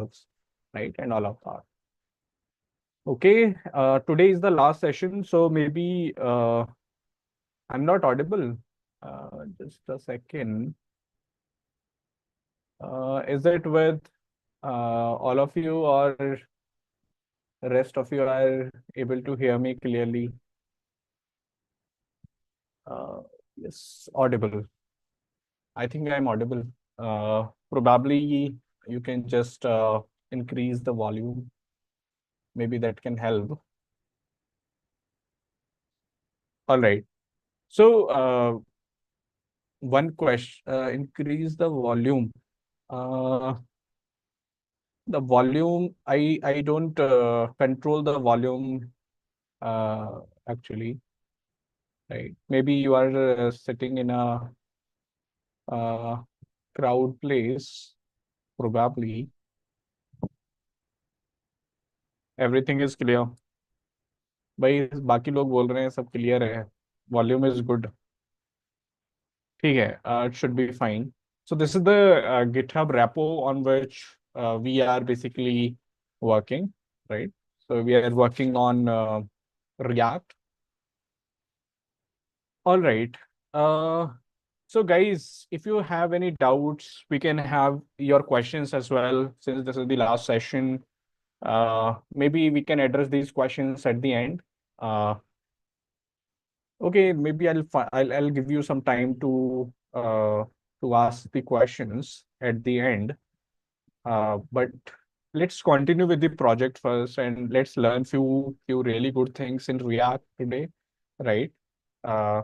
themselves, right? And all of that. Okay, today is the last session, so maybe I'm not audible. Just a second. Is it with all of you, or rest of you are able to hear me clearly? Uh, yes, audible. I think I'm audible. Probably you can just increase the volume. Maybe that can help. All right. So one question, increase the volume. Uh, the volume, I don't control the volume uh, actually, right? Maybe you are sitting in a crowd place, probably. Everything is clear. भाई बाकी लोग बोल रहे हैं सब clear है. Volume is good. ठीक है. It should be fine. So this is the GitHub repo on which we are basically working, right? So we are working on React. All right. Uh, so guys, if you have any doubts, we can have your questions as well, since this is the last session. Maybe we can address these questions at the end. Uh, okay, maybe I'll give you some time to ask the questions at the end. But let's continue with the project first, and let's learn few really good things in React today, right? Uh,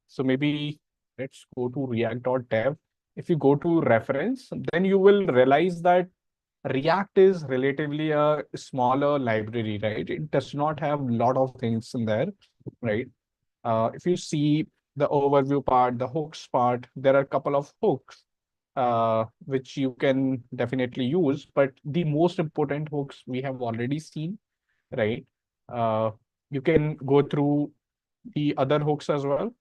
so maybe let's go to react.dev. If you go to reference, then you will realize that React is relatively a smaller library, right? It does not have a lot of things in there, right? If you see the overview part, the hooks part, there are a couple of hooks which you can definitely use, but the most important hooks we have already seen, right? Uh, you can go through the other hooks as well.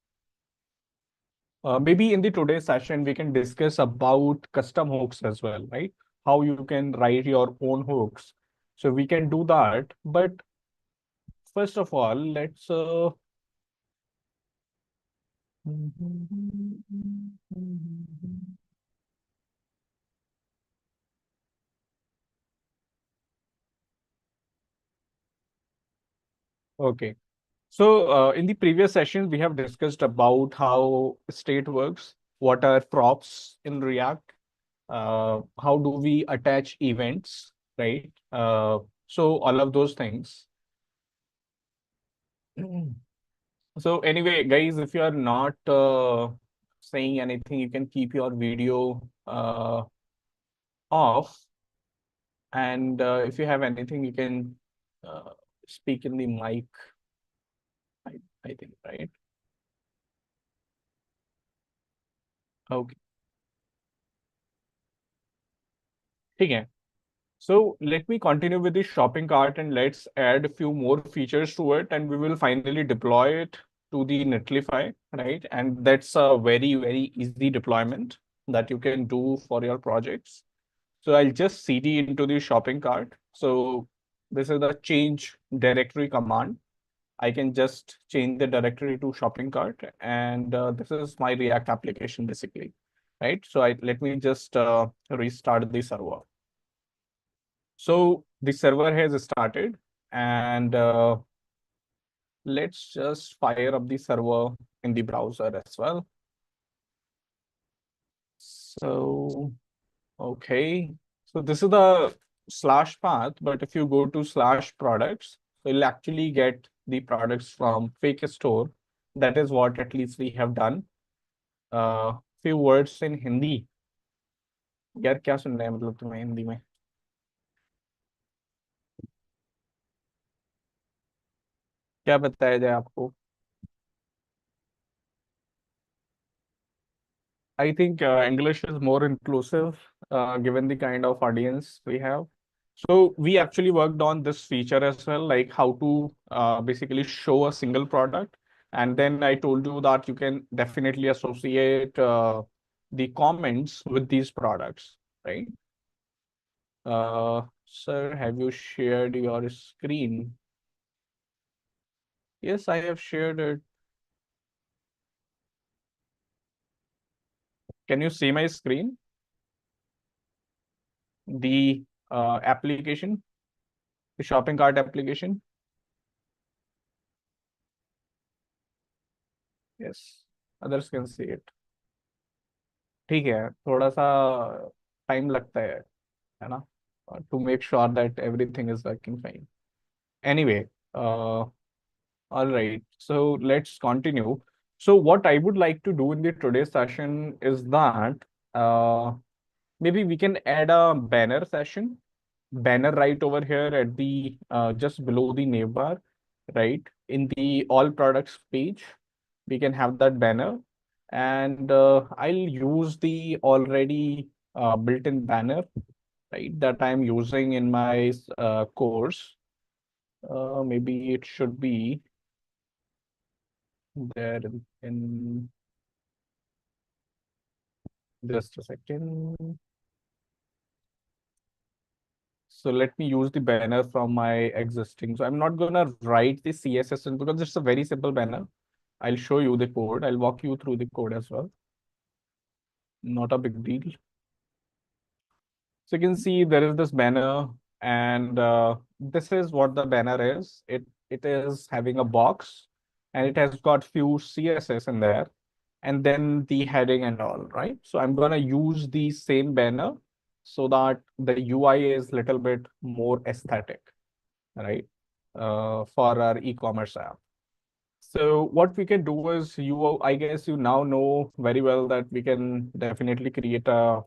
Maybe in the today's session, we can discuss about custom hooks as well, right? How you can write your own hooks. So we can do that. But first of all, let's okay. So in the previous session, we have discussed about how state works, what are props in React, how do we attach events, right? So all of those things. So anyway, guys, if you are not saying anything, you can keep your video off. And if you have anything, you can uh, speak in the mic, I, I think, right? Okay. Okay. So let me continue with the shopping cart, and let's add a few more features to it, and we will finally deploy it to the Netlify, right? And that's a very easy deployment that you can do for your projects. So I'll just cd into the shopping cart. So this is the change directory command. I can just change the directory to shopping cart, and this is my React application basically, right? So let me just restart the server. So the server has started, and let's just fire up the server in the browser as well. So, okay. So this is the slash path, but if you go to slash products, so you'll actually get the products from fake store. That is what at least we have done. Few words in Hindi. यार क्या सुन रहे हैं मतलब तुम्हें हिंदी में? क्या बताया जाए आपको? I think English is more inclusive, given the kind of audience we have. So we actually worked on this feature as well, like how to basically show a single product. And then I told you that you can definitely associate the comments with these products, right? Sir, have you shared your screen? Yes, I have shared it. Can you see my screen? The application, the shopping cart application. Yes, others can see it. ठीक है, थोड़ा सा time लगता है ना, to make sure that everything is working fine. Anyway, all right. So let's continue. So what I would like to do in the today's session is that uh, maybe we can add a banner session, banner right over here at the just below the navbar, right? In the all products page, we can have that banner, and I'll use the already built-in banner, right? That I'm using in my course. Maybe it should be there in just a second. So let me use the banner from my existing. So I'm not gonna write the CSS in because it's a very simple banner. I'll show you the code. I'll walk you through the code as well. Not a big deal. So you can see there is this banner, and this is what the banner is. It is having a box, and it has got few CSS in there, and then the heading and all, right? So I'm gonna use the same banner so that the UI is little bit more aesthetic, right? For our e-commerce app. So what we can do is I guess you now know very well that we can definitely create a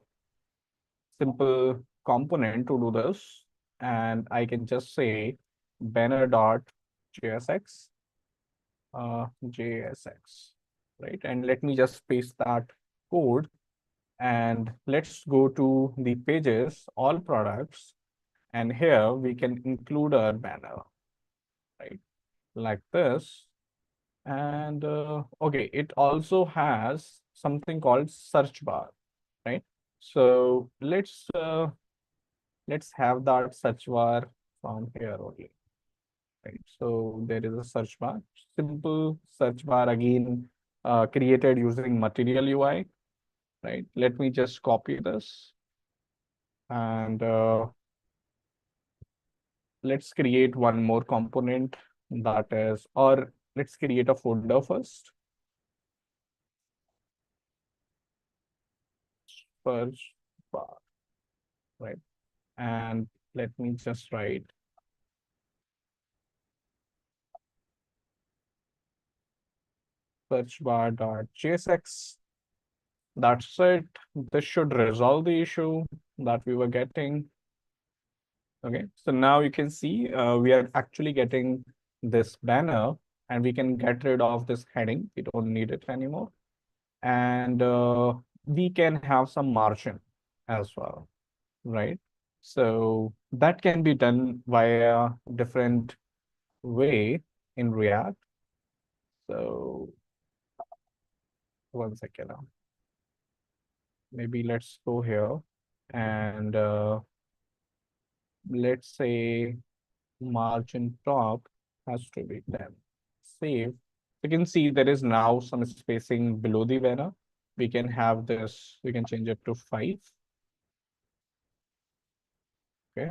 simple component to do this. And I can just say banner dot JSX, JSX, right? And let me just paste that code, and let's go to the pages, all products, and here we can include our banner, right? Like this. And okay, it also has something called search bar, right? So let's have that search bar from here only, right? So there is a search bar, simple search bar again, created using Material UI, right? Let me just copy this, and let's create one more component, that is, or let's create a folder first. Search bar, right? And let me just write search bar dot JSX. That's it. This should resolve the issue that we were getting. Okay, so now you can see we are actually getting this banner, and we can get rid of this heading. We don't need it anymore. And we can have some margin as well, right? So that can be done via different way in React. So one second now. Maybe let's go here, and let's say margin top has to be 10. Save. You can see there is now some spacing below the banner. We can have this, we can change it to 5. Okay.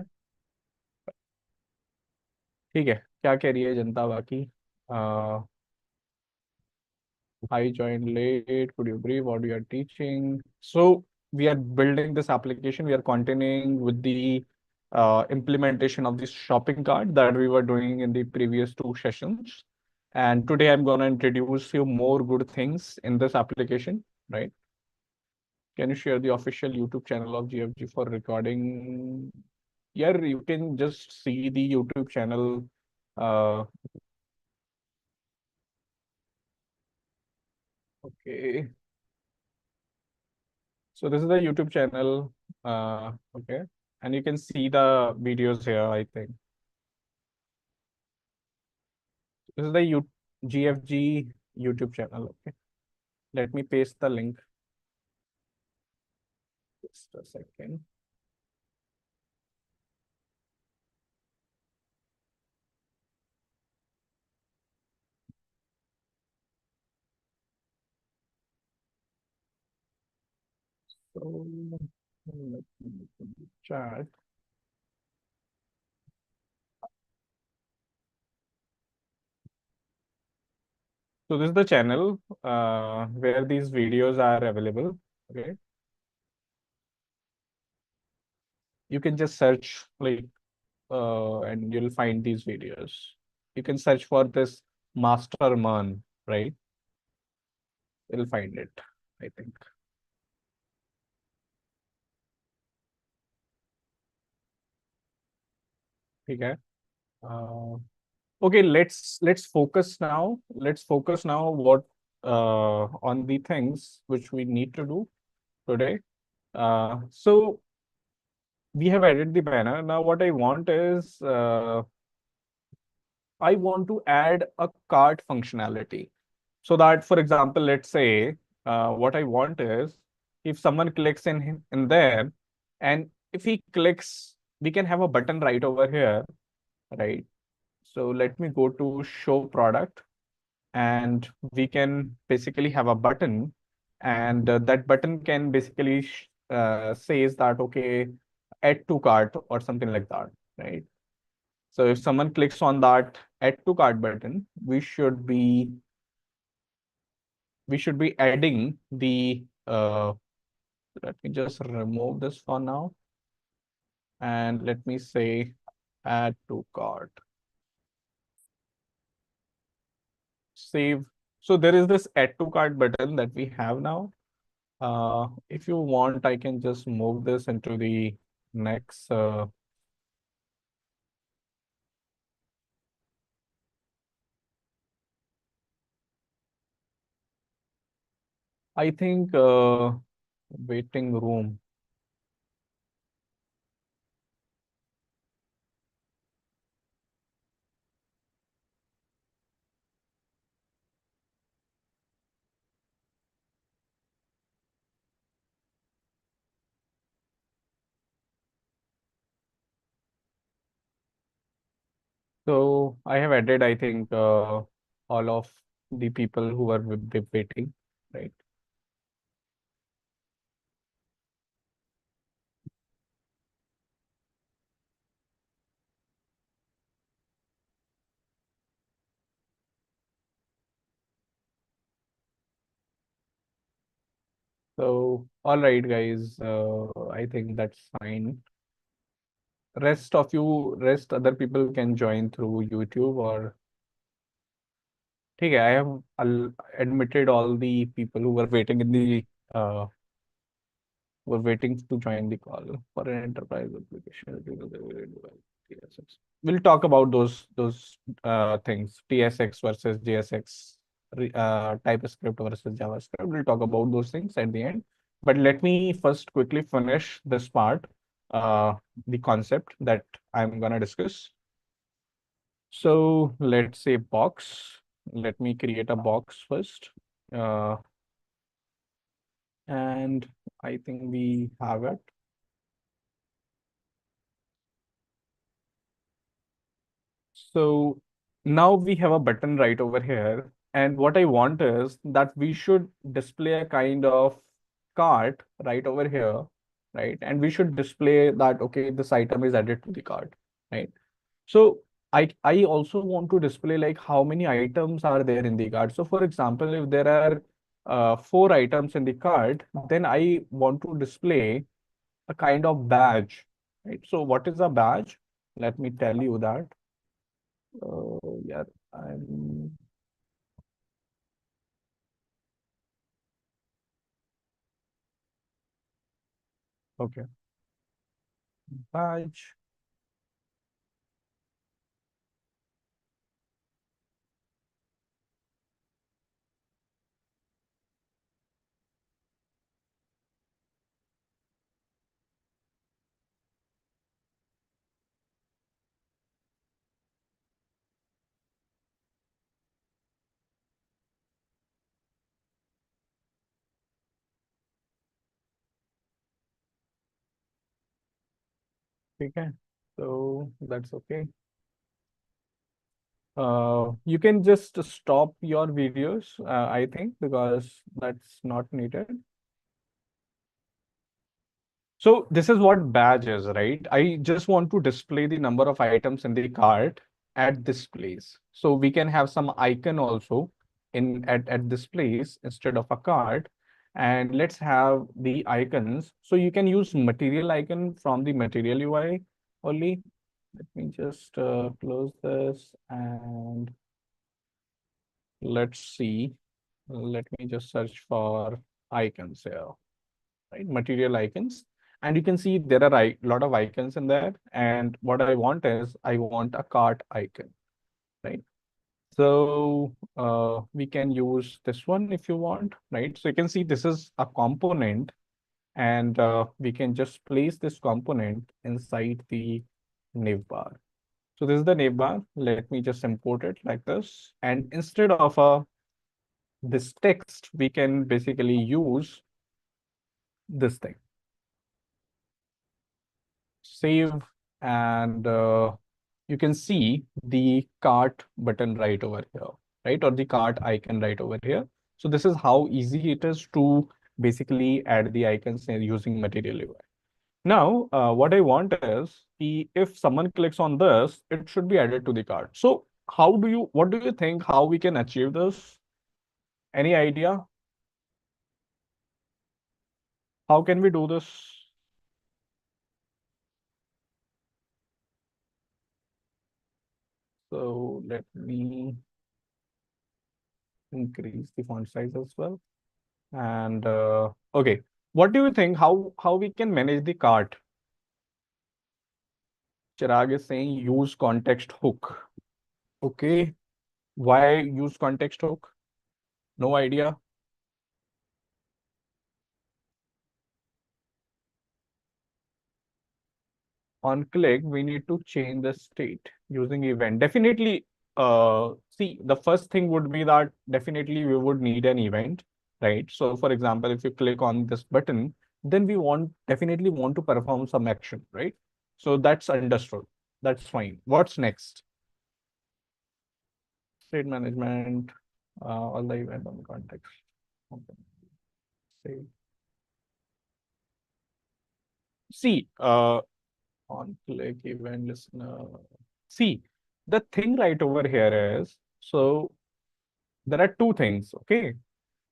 ठीक है, क्या कह रही है जनता बाकी? I joined late. Could you brief what you are teaching? So we are building this application. We are continuing with the implementation of this shopping cart that we were doing in the previous two sessions. And today I'm going to introduce you more good things in this application, right? Can you share the official YouTube channel of GFG for recording? Yeah, you can just see the YouTube channel. Okay. So this is the YouTube channel. Okay. And you can see the videos here, I think. This is the GFG YouTube channel. Okay. Let me paste the link. Just a second. So let me chat. So this is the channel where these videos are available. Okay, you can just search and you'll find these videos. You can search for this Master Man, right? You'll find it, I think. Okay. Uh, okay, let's focus now. Let's focus now what on the things which we need to do today. So we have added the banner. Now what I want is I want to add a cart functionality. So that, for example, let's say what I want is if someone clicks in there, and if he clicks, we can have a button right over here, right? So let me go to show product, and we can basically have a button, and that button can basically says that okay, add to cart or something like that, right? So if someone clicks on that add to cart button, we should be adding the let me just remove this for now, and let me say add to cart, save. So there is this add to cart button that we have now. If you want, I can just move this into the next. I think waiting room. So I have added, I think, all of the people who are waiting, right? So, all right, guys. I think that's fine. Rest other people can join through YouTube or. Okay, I have admitted all the people who were waiting in the uh, were waiting to join the call for an enterprise application. TSX. We'll talk about those things, TSX versus JSX, TypeScript versus JavaScript. We'll talk about those things at the end. But let me first quickly finish this part, uh, the concept that I'm gonna discuss. So let's say box. Let me create a box first. Uh, and I think we have it. So now we have a button right over here. And what I want is that we should display a kind of cart right over here, right? And we should display that, okay, this item is added to the cart, right? So I also want to display like how many items are there in the cart. So for example, if there are four items in the cart, then I want to display a kind of badge, right? So what is a badge? Let me tell you that. Yeah, I'm okay. Badge. Okay. So that's okay. You can just stop your videos, I think, because that's not needed. So this is what badge is, right? I just want to display the number of items in the cart at this place. So we can have some icon also at this place instead of a card. And let's have the icons. So you can use material icon from the material UI only. Let me just close this and let's see. Let me just search for icons here, right? Material icons. And you can see there are a lot of icons in there. And what I want is I want a cart icon, right? So we can use this one if you want, right? So you can see this is a component and we can just place this component inside the navbar. So this is the navbar. Let me just import it like this. And instead of this text, we can basically use this thing. Save, and you can see the cart button right over here, right? Or the cart icon right over here. So this is how easy it is to basically add the icons using Material UI. Now, what I want is if someone clicks on this, it should be added to the cart. So what do you think, how we can achieve this? Any idea? How can we do this? So let me increase the font size as well. And okay, what do you think? How we can manage the cart? Chirag is saying use context hook. Okay, why use context hook? No idea. On click, we need to change the state using event. Definitely, see, the first thing would be that definitely we would need an event, right? So for example, if you click on this button, then we definitely want to perform some action, right? So that's understood. That's fine. What's next? State management, all the event on context. Okay. Save. See, on click event listener. See, the thing right over here is, so there are two things, okay?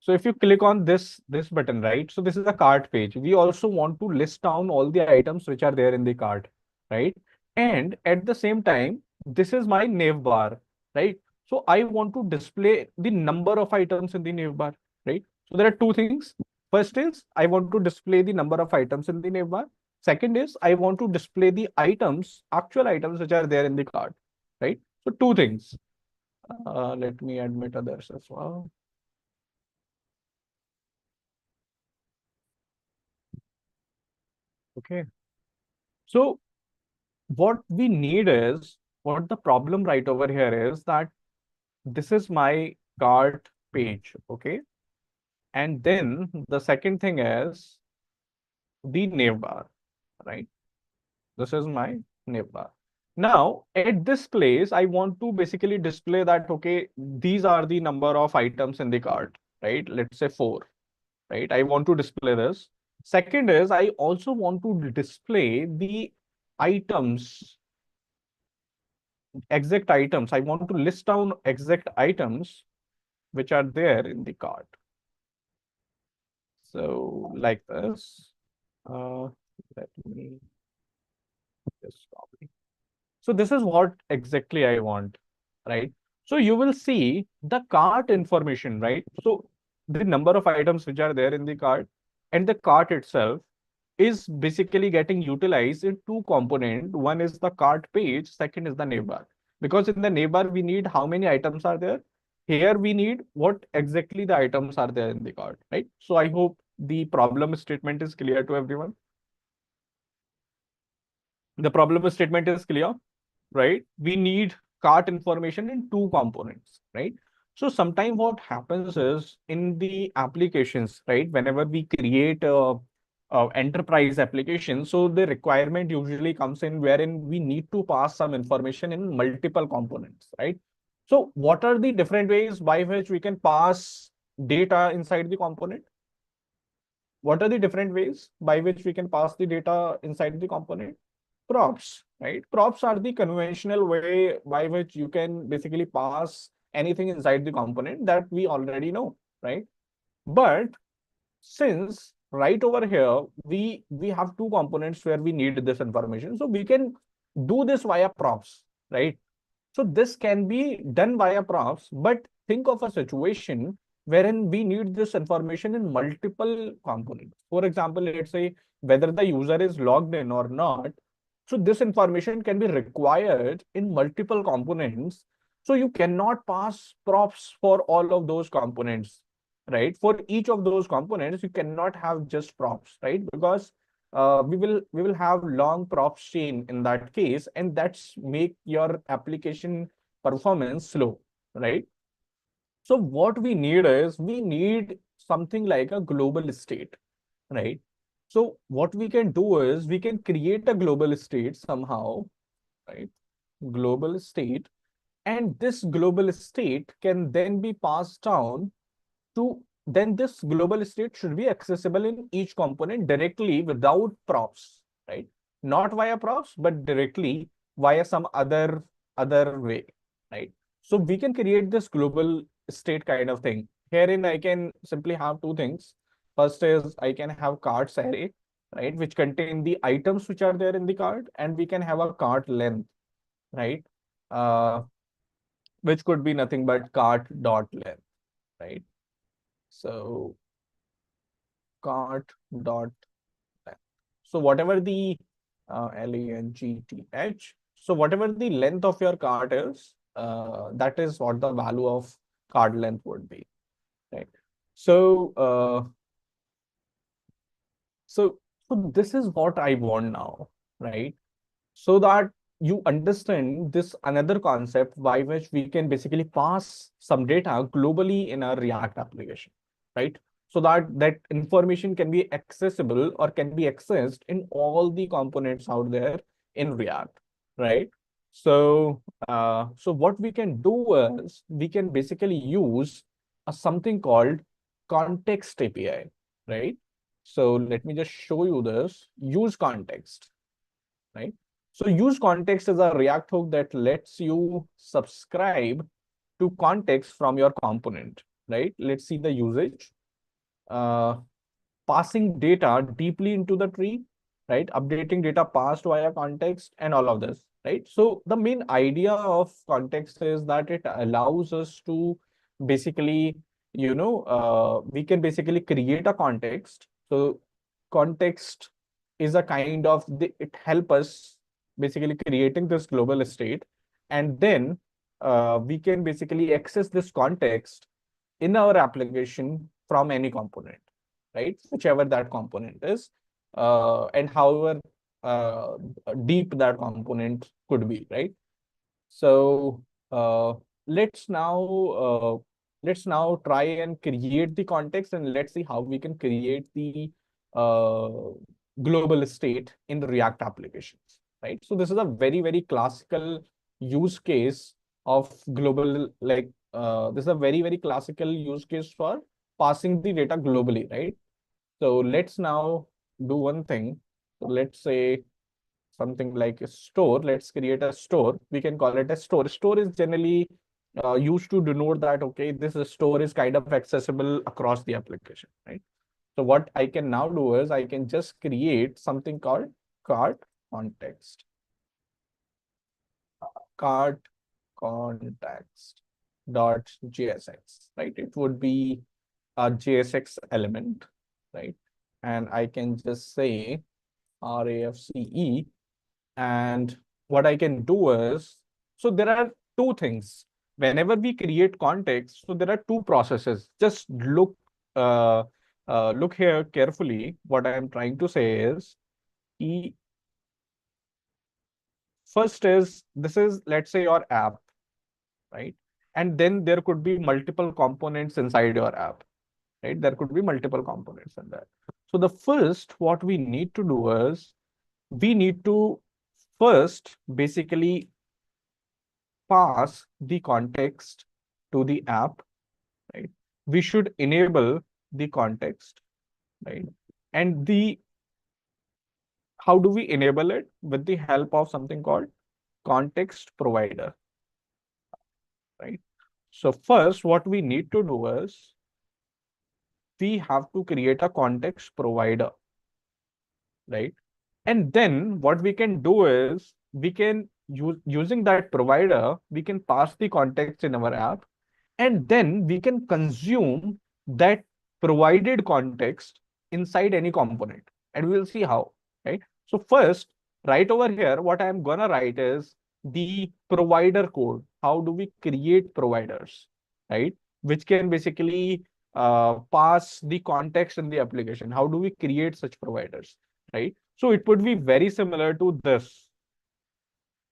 So if you click on this button, right? So this is a cart page. We also want to list down all the items which are there in the cart, right? And at the same time, this is my nav bar, right? So I want to display the number of items in the nav bar, right? So there are two things. First is I want to display the number of items in the nav bar. Second is I want to display the items, actual items which are there in the cart, right? So two things. Let me admit others as well. Okay. So what we need is what the problem right over here is that this is my cart page, okay? And then the second thing is the navbar, right? This is my navbar. Now, at this place, I want to basically display that, okay, these are the number of items in the cart, right? Let's say four, right? I want to display this. Second is I also want to display the items, exact items. I want to list down exact items which are there in the cart. So like this, uh, let me just copy. So this is what exactly I want, right? So you will see the cart information, right? So the number of items which are there in the cart and the cart itself is basically getting utilized in two components. One is the cart page, second is the neighbor. Because in the neighbor, we need how many items are there. Here we need what exactly the items are there in the cart, right? So I hope the problem statement is clear to everyone. The problem statement is clear, right? We need cart information in two components, right? So sometimes what happens is in the applications, right? Whenever we create a enterprise application, so the requirement usually comes in wherein we need to pass some information in multiple components, right? So what are the different ways by which we can pass data inside the component? what are the different ways by which we can pass the data inside the component? Props, right? Props are the conventional way by which you can basically pass anything inside the component that we already know, right? But since right over here, we have two components where we need this information, so we can do this via props, right? So this can be done via props, but think of a situation wherein we need this information in multiple components. For example, let's say whether the user is logged in or not. So this information can be required in multiple components. So you cannot pass props for all of those components, right? For each of those components, you cannot have just props, right? Because we will have long props chain in that case, and that's make your application performance slow, right? So what we need is we need something like a global state, right? So what we can do is we can create a global state somehow, right? Global state, and this global state can then be passed down to, then this global state should be accessible in each component directly without props, right? Not via props, but directly via some other way, right? So we can create this global state kind of thing. Herein, I can simply have two things. First is I can have carts array, right, which contain the items which are there in the cart, and we can have a cart length, right? Uh, which could be nothing but cart dot length, right? So cart dot length. So whatever the length, so whatever the length of your cart is, that is what the value of cart length would be, right? So so this is what I want now, right? So that you understand this another concept by which we can basically pass some data globally in a React application, right? So that that information can be accessible or can be accessed in all the components out there in React, right? So what we can do is we can basically use a something called context API, right? So let me just show you this. Use context, right? So use context is a React hook that lets you subscribe to context from your component, right? Let's see the usage. Uh, Passing data deeply into the tree, right? Updating data passed via context and all of this, right? So the main idea of context is that it allows us to basically, we can basically create a context. So context is a kind of, it help us basically creating this global state. And then we can basically access this context in our application from any component, right? Whichever that component is, and however uh, deep that component could be, right? So uh, let's now uh, let's now try and create the context, and let's see how we can create the uh, global state in the React applications, right? So this is a very classical use case of global, like this is a very classical use case for passing the data globally, right? So let's now do one thing. So let's say something like a store. Let's create a store. We can call it a store. Store is generally used to denote that, okay, this store is kind of accessible across the application, right? So what I can now do is I can just create something called cart context. Cart context dot JSX, right? It would be a JSX element, right? And I can just say RAFCE. And what I can do is, so there are two things. Whenever we create context, so there are two processes. Just look here carefully. What I am trying to say is, e first is, this is, let's say, your app, right? And then there could be multiple components inside your app, right? There could be multiple components in that. So the first, what we need to do is we need to first basically pass the context to the app, right? We should enable the context, right? And the how do we enable it? With the help of something called context provider, right? So first, what we need to do is we have to create a context provider, right? And then what we can do is we can use using that provider, we can pass the context in our app, and then we can consume that provided context inside any component. And we will see how, right? So first, right over here, what I'm gonna write is the provider code. How do we create providers, right? Which can basically pass the context in the application. How do we create such providers, right? So it would be very similar to this.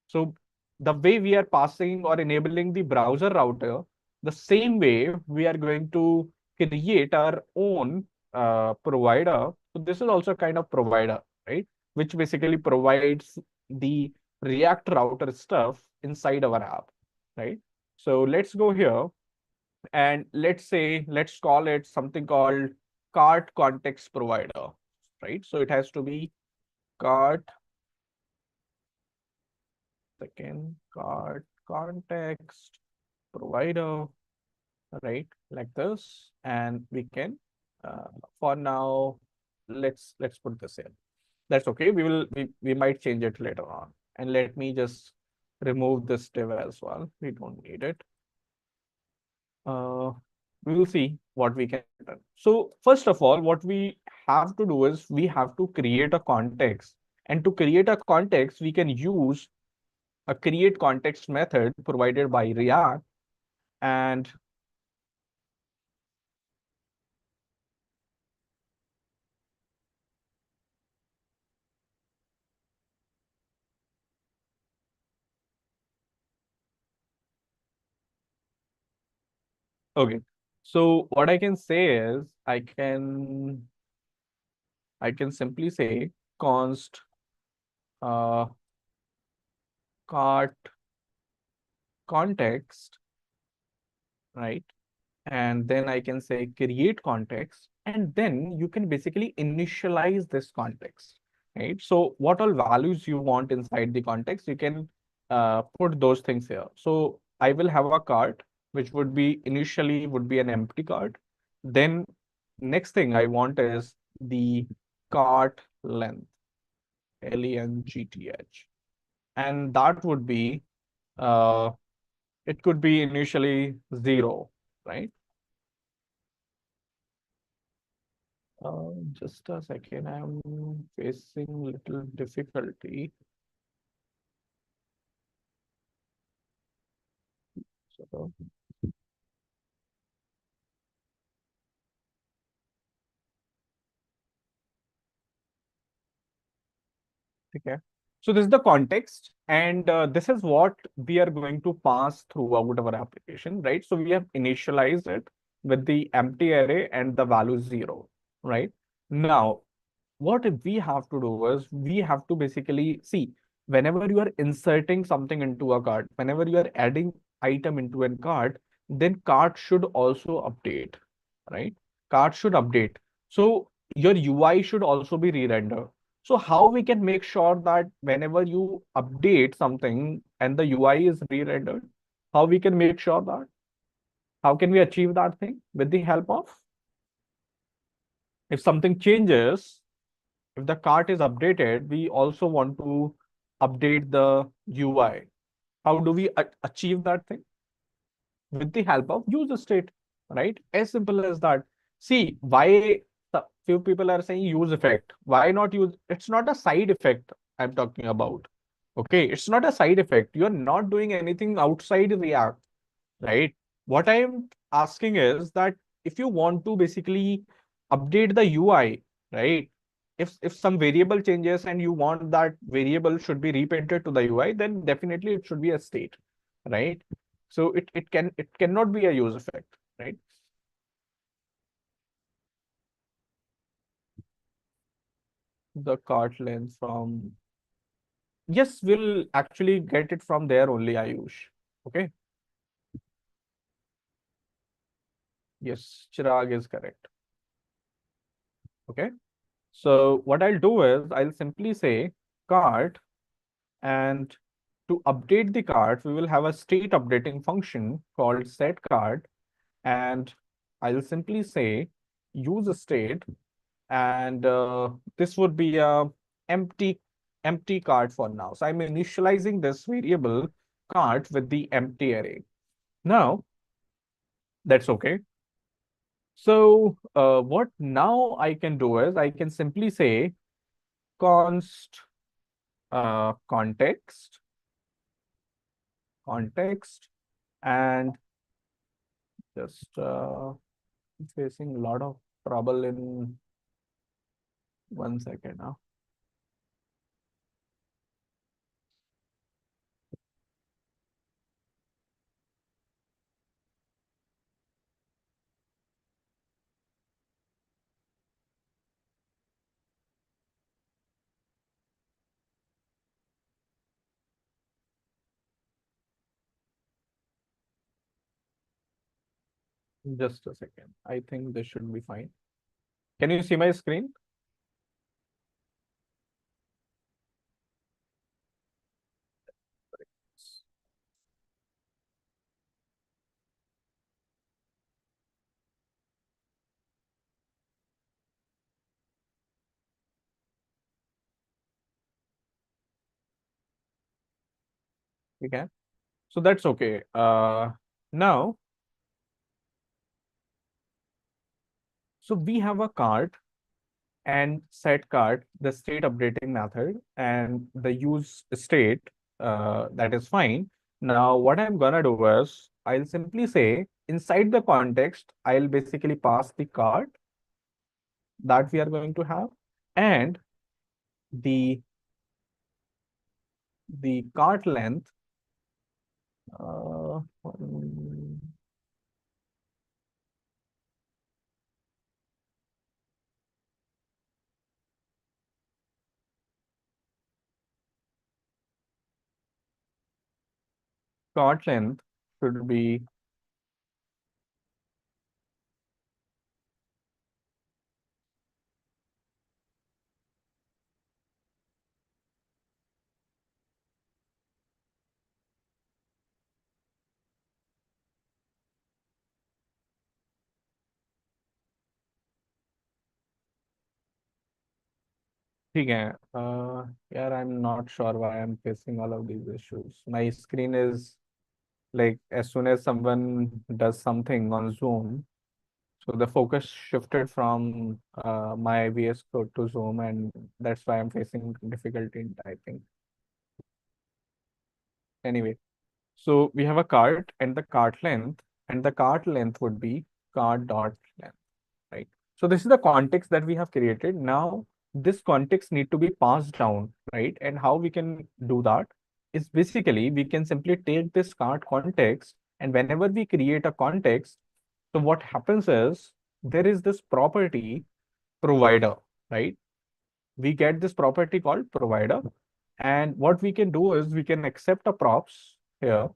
So the way we are passing or enabling the browser router, the same way we are going to create our own provider. So this is also a kind of provider, right? Which basically provides the React router stuff inside our app, right? So let's go here and let's call it something called cart context provider, right? So it has to be cart second cart context provider, right? Like this, and we can for now let's put this in. That's okay. We might change it later on. And let me just remove this div as well. We don't need it. uh we will see what we can do. So first of all, what we have to do is we have to create a context, and to create a context we can use a create context method provided by React. And okay, so what I can say is I can simply say const uh, cart context, right? And then I can say create context, and then you can basically initialize this context, right? So what all values you want inside the context, you can put those things here. So I will have a cart, which would be initially would be an empty cart. Then next thing I want is the cart length, length, and that would be uh, it could be initially 0, right? Just a second, I'm facing little difficulty. So, okay. So this is the context, and this is what we are going to pass throughout our application, right? So we have initialized it with the empty array and the value 0, right? Now, what we have to do is we have to basically see whenever you are inserting something into a cart, whenever you are adding item into a cart, then cart should also update, right? Cart should update. So your UI should also be re-rendered. So how we can make sure that whenever you update something and the UI is re-rendered, how we can make sure that? How can we achieve that thing? With the help of, if something changes, if the cart is updated, we also want to update the UI. How do we achieve that thing? With the help of user state, right? As simple as that. See, why few people are saying use effect. Why not use? It's not a side effect I'm talking about. Okay, it's not a side effect. You're not doing anything outside React, right? What I'm asking is that if you want to basically update the UI, right? If some variable changes and you want that variable should be repainted to the UI, then definitely it should be a state, right? So it cannot be a use effect, right? The cart length from, yes, we'll actually get it from there only, Ayush. Okay. Yes, Chirag is correct. Okay. So what I'll do is I'll simply say cart, and to update the cart, we will have a state updating function called set cart, and I'll simply say use state, and this would be a empty empty cart for now. So I'm initializing this variable cart with the empty array. Now that's okay. So what now I can do is I can simply say const context, and just facing a lot of trouble in 1 second now. Just a second. I think this should be fine. Can you see my screen? We can. So that's okay. Now, so we have a cart and set cart, the state updating method, and the use state, that is fine. Now, what I'm gonna do is I'll simply say inside the context, I'll basically pass the cart that we are going to have, and the cart length, uh, cart length should be, okay. Yeah, I'm not sure why I'm facing all of these issues. My screen is like as soon as someone does something on Zoom, so the focus shifted from my VS Code to Zoom, and that's why I'm facing difficulty in typing. Anyway, so we have a cart and the cart length, and the cart length would be cart dot length, right? So this is the context that we have created. Now, this context need to be passed down, right? And how we can do that is basically we can simply take this cart context, and whenever we create a context, so what happens is there is this property provider, right? We get this property called provider, and what we can do is we can accept a props here,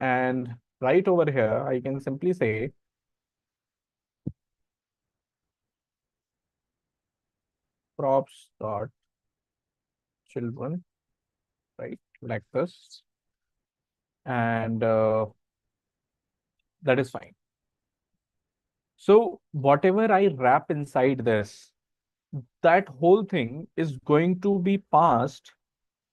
and right over here I can simply say props dot children, right, like this, and that is fine. So whatever I wrap inside this, that whole thing is going to be passed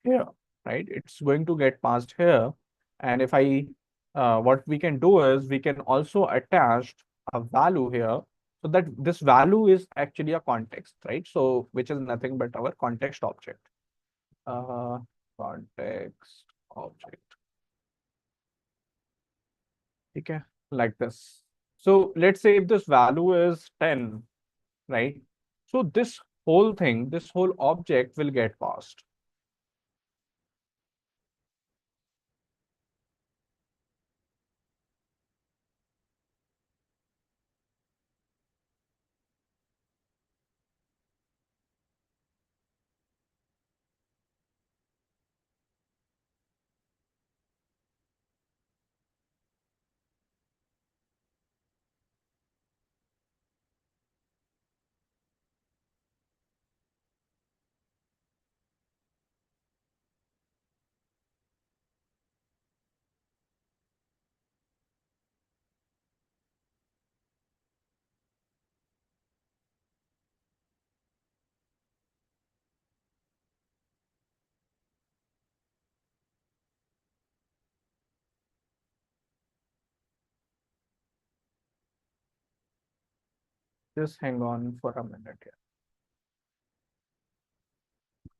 here, right? It's going to get passed here. And if I, what we can do is we can also attach a value here, so that this value is actually a context, right? So which is nothing but our context object. Uh, context object. Okay, like this. So let's say if this value is 10, right? So this whole thing, this whole object will get passed. Just hang on for a minute here.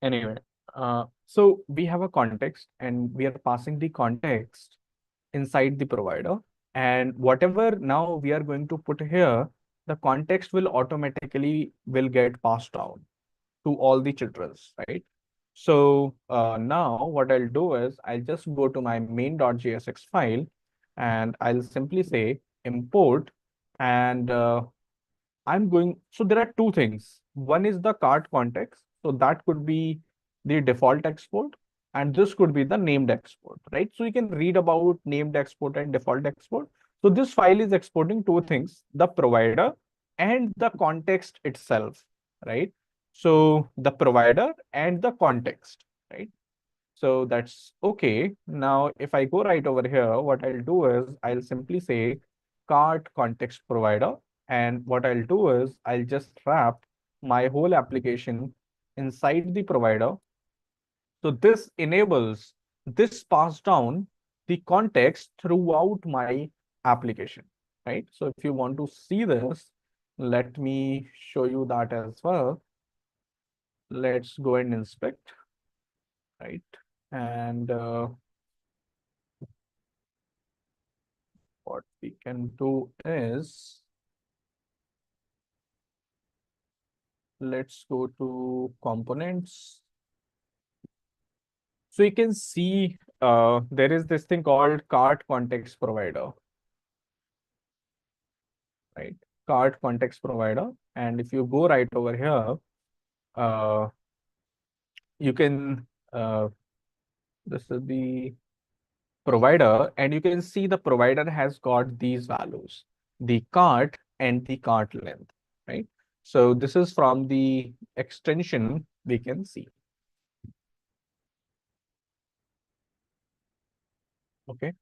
Anyway, so we have a context and we are passing the context inside the provider. And whatever now we are going to put here, the context will automatically will get passed down to all the childrens, right? So now what I'll do is I'll just go to my main.jsx file and I'll simply say import and I'm going, so there are two things. One is the cart context. So that could be the default export, and this could be the named export, right? So you can read about named export and default export. So this file is exporting two things, the provider and the context itself, right? So the provider and the context, right? So that's okay. Now, if I go right over here, what I'll do is I'll simply say cart context provider. And what I'll do is I'll just wrap my whole application inside the provider. So this enables this pass down the context throughout my application, right? So if you want to see this, let me show you that as well. Let's go and inspect, right? And what we can do is, let's go to components. So you can see there is this thing called cart context provider, right? Cart context provider. And if you go right over here, uh, you can, this is the provider, and you can see the provider has got these values, the cart and the cart length, right? So this is from the extension we can see. Okay.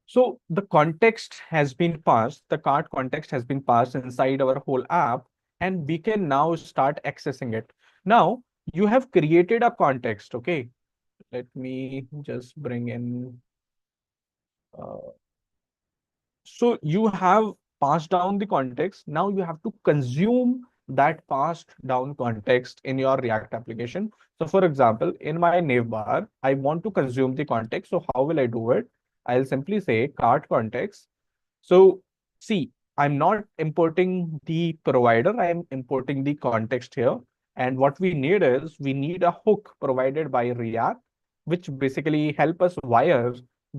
So the context has been passed, the cart context has been passed inside our whole app, and we can now start accessing it. Now, you have created a context. Okay. Let me just bring in. Uh, so you have passed down the context. Now you have to consume that passed down context in your React application. So for example, in my navbar, I want to consume the context. So how will I do it? I'll simply say cart context. So see, I'm not importing the provider, I'm importing the context here. And what we need is we need a hook provided by React, which basically help us wire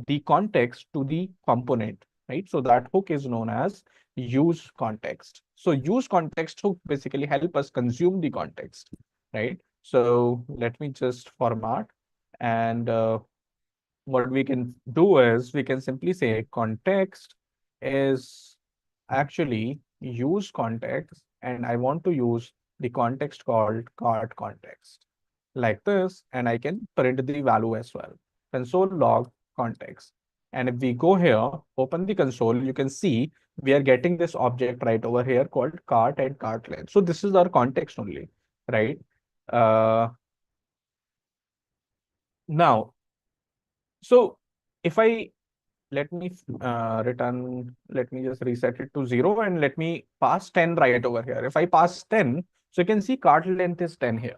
the context to the component, right? So that hook is known as use context. So use context hook basically help us consume the context, right? So let me just format and what we can do is we can simply say context is actually use context, and I want to use the context called cart context like this, and I can print the value as well. Console log context. And if we go here, open the console, you can see we are getting this object right over here called cart and cart length. So this is our context only, right? Uh, now, so if I let me return, let me just reset it to 0 and let me pass 10 right over here. If I pass 10, so you can see cart length is 10 here,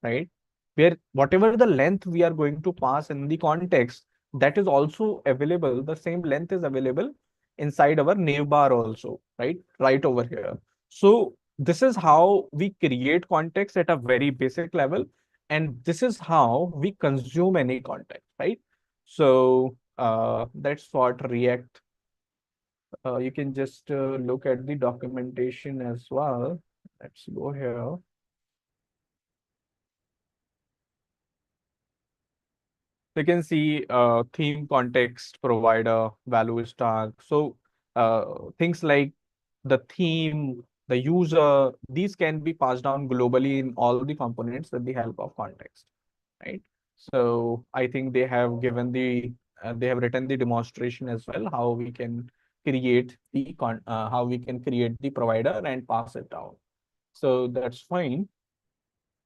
right? Where whatever the length we are going to pass in the context, that is also available. The same length is available inside our navbar also, right? Right over here. So this is how we create context at a very basic level. And this is how we consume any context, right? So that's what React. You can just look at the documentation as well. Let's go here. You can see theme context provider value stack. So things like the theme, the user, these can be passed down globally in all the components with the help of context, right? So I think they have given the they have written the demonstration as well how we can create the how we can create the provider and pass it down. So that's fine.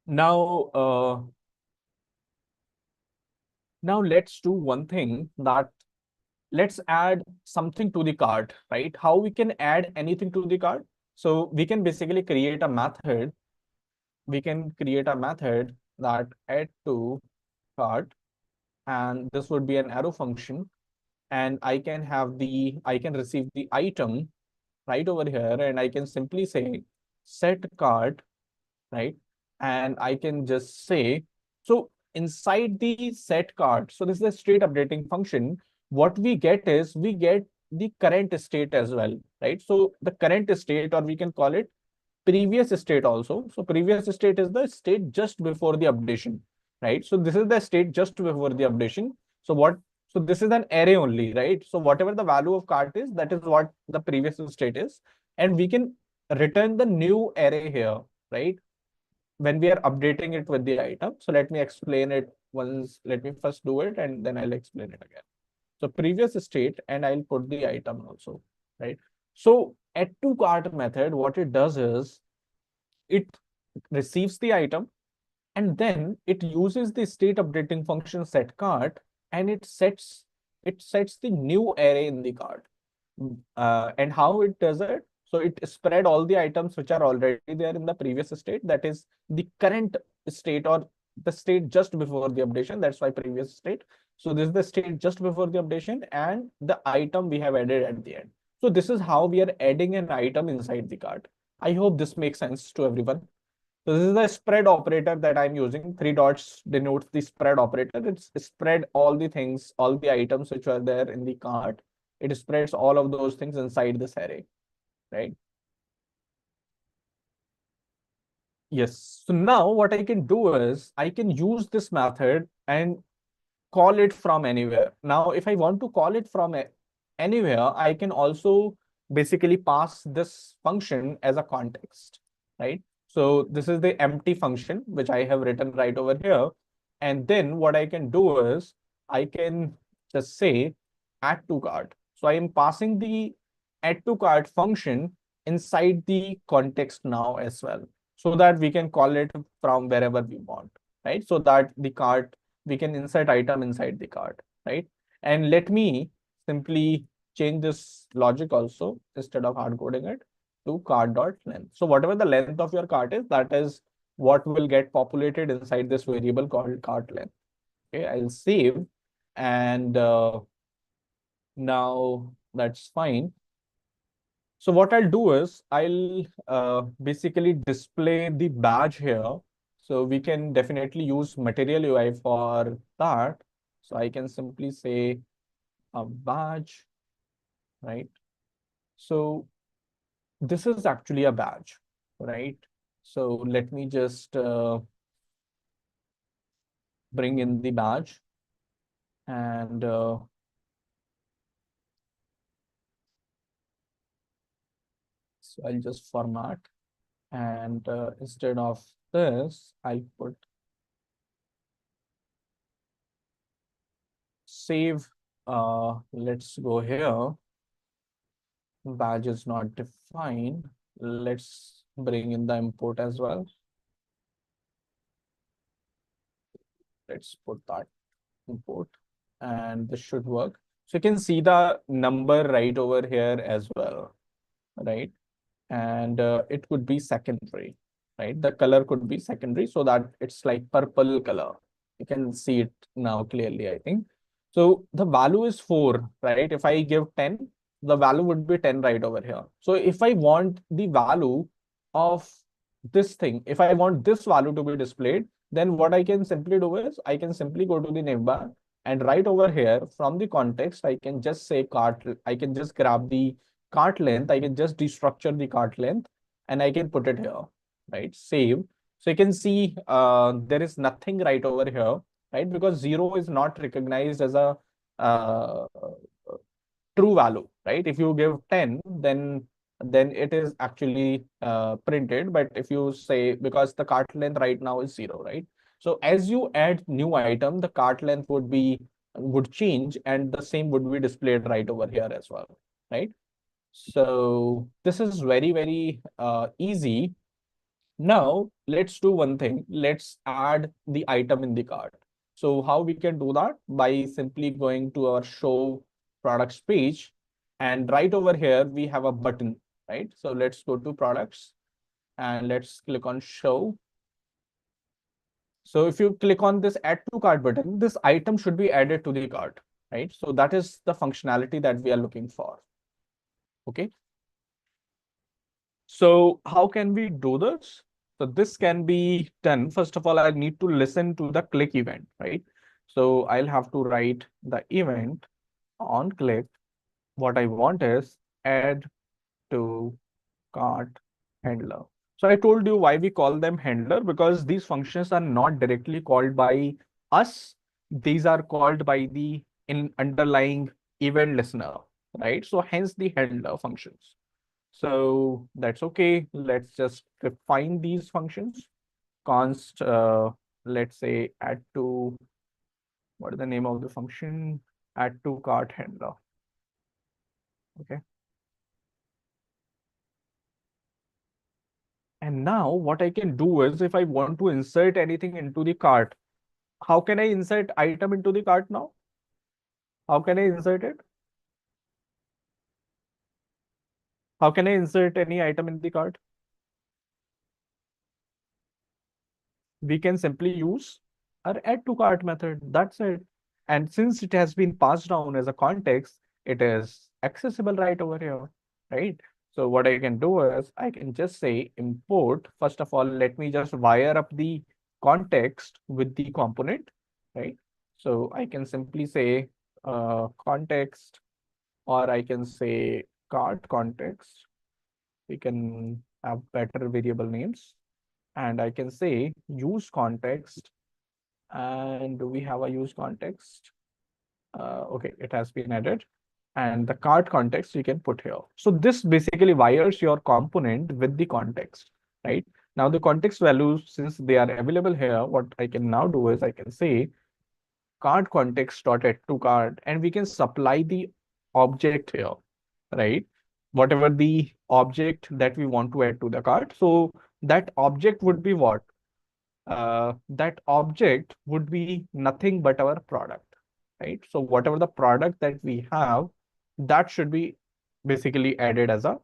Now now let's do one thing, that let's add something to the cart, right? How we can add anything to the cart? So we can basically create a method. We can create a method that add to cart, and this would be an arrow function. And I can receive the item right over here, and I can simply say set cart, right? And I can just say, so inside the set cart, so this is a state updating function. What we get is we get the current state as well, right? So the current state, or we can call it previous state also. So previous state is the state just before the updation, right? So this is the state just before the updation. So what? So this is an array only, right? So whatever the value of cart is, that is what the previous state is, and we can return the new array here, right? When we are updating it with the item. So let me explain it once. Let me first do it and then I'll explain it again. So previous state, and I'll put the item also, right? So add to cart method, what it does is it receives the item, and then it uses the state updating function set cart, and it sets the new array in the cart. And how it does it? So it spread all the items which are already there in the previous state, that is the current state, or the state just before the updation. That's why previous state. So this is the state just before the updation and the item we have added at the end. So this is how we are adding an item inside the cart. I hope this makes sense to everyone. So this is the spread operator that I'm using. Three dots denotes the spread operator. It's spread all the things, all the items which are there in the cart. It spreads all of those things inside this array, right? Yes. So now what I can do is I can use this method and call it from anywhere. Now, if I want to call it from anywhere, I can also basically pass this function as a context, right? So this is the empty function, which I have written right over here. And then what I can do is I can just say add to cart. So I am passing the add to cart function inside the context now as well, so that we can call it from wherever we want, right? So that the cart, we can insert item inside the cart, right? And let me simply change this logic also, instead of hard coding it, to cart dot length. So whatever the length of your cart is, that is what will get populated inside this variable called cart length. Okay, I'll save, and now that's fine. So what I'll do is I'll basically display the badge here. So we can definitely use material UI for that. So I can simply say a badge, right? So this is actually a badge, right? So let me just bring in the badge, and so I'll just format, and instead of this, I'll put save. Let's go here. Badge is not defined. Let's bring in the import as well. Let's put that import, and this should work. So you can see the number right over here as well, right? And it could be secondary, right? The color could be secondary, so that it's like purple color. You can see it now clearly, I think. So the value is 4, right? If I give 10, the value would be 10 right over here. So if I want the value of this thing, if I want this value to be displayed, then what I can simply do is I can simply go to the navbar, and right over here from the context, I can just say cart. I can just grab the cart length. I can just destructure the cart length, and I can put it here, right? Save. So you can see there is nothing right over here, right? Because 0 is not recognized as a uh, true value, right? If you give 10, then it is actually printed. But if you say, because the cart length right now is 0, right? So as you add new item, the cart length would change, and the same would be displayed right over here as well, right? So this is very, very easy. Now let's do one thing. Let's add the item in the cart. So how we can do that? By simply going to our show products page, and right over here we have a button, right? So let's go to products and let's click on show. So if you click on this add to cart button, this item should be added to the cart, right? So that is the functionality that we are looking for. Okay. So how can we do this? So this can be done. First of all, I need to listen to the click event, right? So I'll have to write the event on click. What I want is add to cart handler. So I told you why we call them handler, because these functions are not directly called by us. These are called by the in underlying event listener, right? So hence the handler functions. So that's okay. Let's just define these functions. Const, let's say add to, what is the name of the function? Add to cart handler. Okay. And now what I can do is if I want to insert anything into the cart, how can I insert item into the cart now? How can I insert it? How can I insert any item in the cart? We can simply use our add to cart method. That's it. And since it has been passed down as a context, it is accessible right over here, right? So what I can do is I can just say import. First of all, let me just wire up the context with the component, right? So I can simply say context, or I can say cart context. We can have better variable names, and I can say use context, and do we have a use context? Okay, it has been added, and the cart context you can put here. So this basically wires your component with the context, right? Now the context values, since they are available here, what I can now do is I can say cart context dot add to cart, and we can supply the object here, right? Whatever the object that we want to add to the cart. So that object would be what? That object would be nothing but our product, right? So whatever the product that we have, that should be basically added as a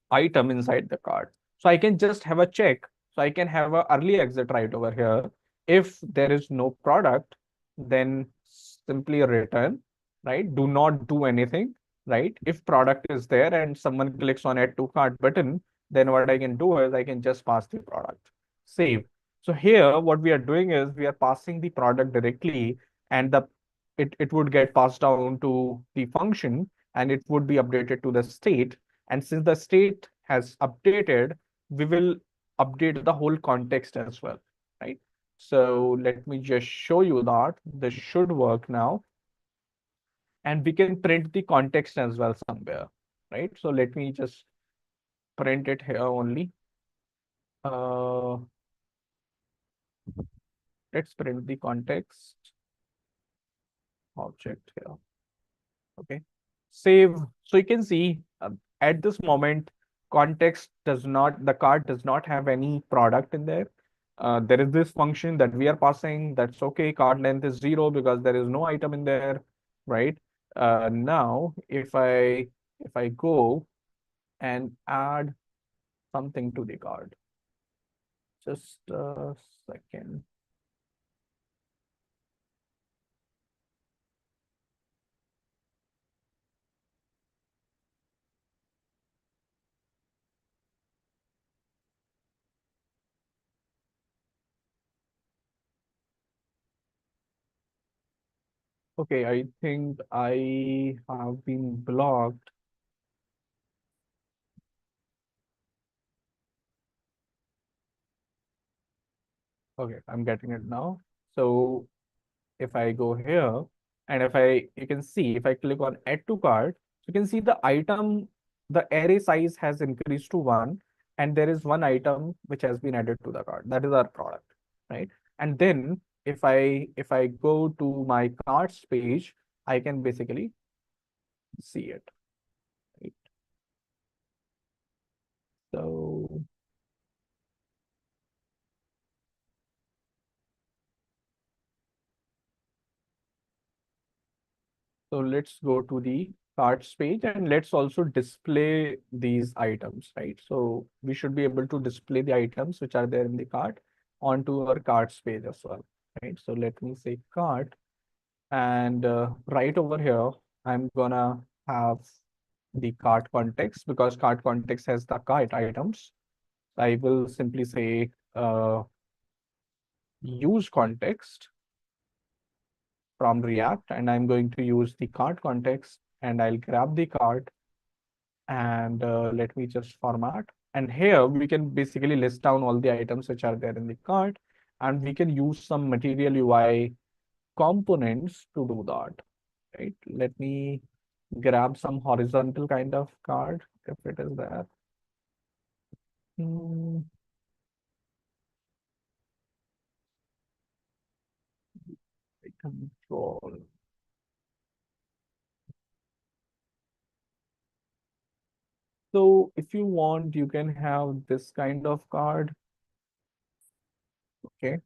item inside the cart. So I can just have a check. So I can have a early exit right over here. If there is no product, then simply return, right? Do not do anything, right? If product is there and someone clicks on add to cart button, then what I can do is I can just pass the product. Save. So here, what we are doing is we are passing the product directly, and it would get passed down to the function, and it would be updated to the state. And since the state has updated, we will update the whole context as well, right? So let me just show you that this should work now. And we can print the context as well somewhere, right? So let me just print it here only. Uh, let's print the context object here. Okay. Save. So you can see at this moment, the card does not have any product in there. There is this function that we are passing. That's okay. Card length is 0 because there is no item in there, right? Now, if I go and add something to the card, just a second. Okay, I think I have been blocked. Okay, I'm getting it now. So if I go here and you can see, if I click on add to cart, you can see the array size has increased to 1, and there is one item which has been added to the cart. That is our product, right? And then if I go to my carts page, I can basically see it, right? So, so let's go to the carts page, and let's also display these items, right? So we should be able to display the items which are there in the cart onto our carts page as well, right? So let me say cart, and right over here, I'm gonna have the cart context because cart context has the cart items. I will simply say use context from React, and I'm going to use the cart context, and I'll grab the cart, and let me just format. And here we can basically list down all the items which are there in the cart, and we can use some material UI components to do that, right? Let me grab some horizontal kind of card if it is there. Hmm, control. So if you want, you can have this kind of card. Okay.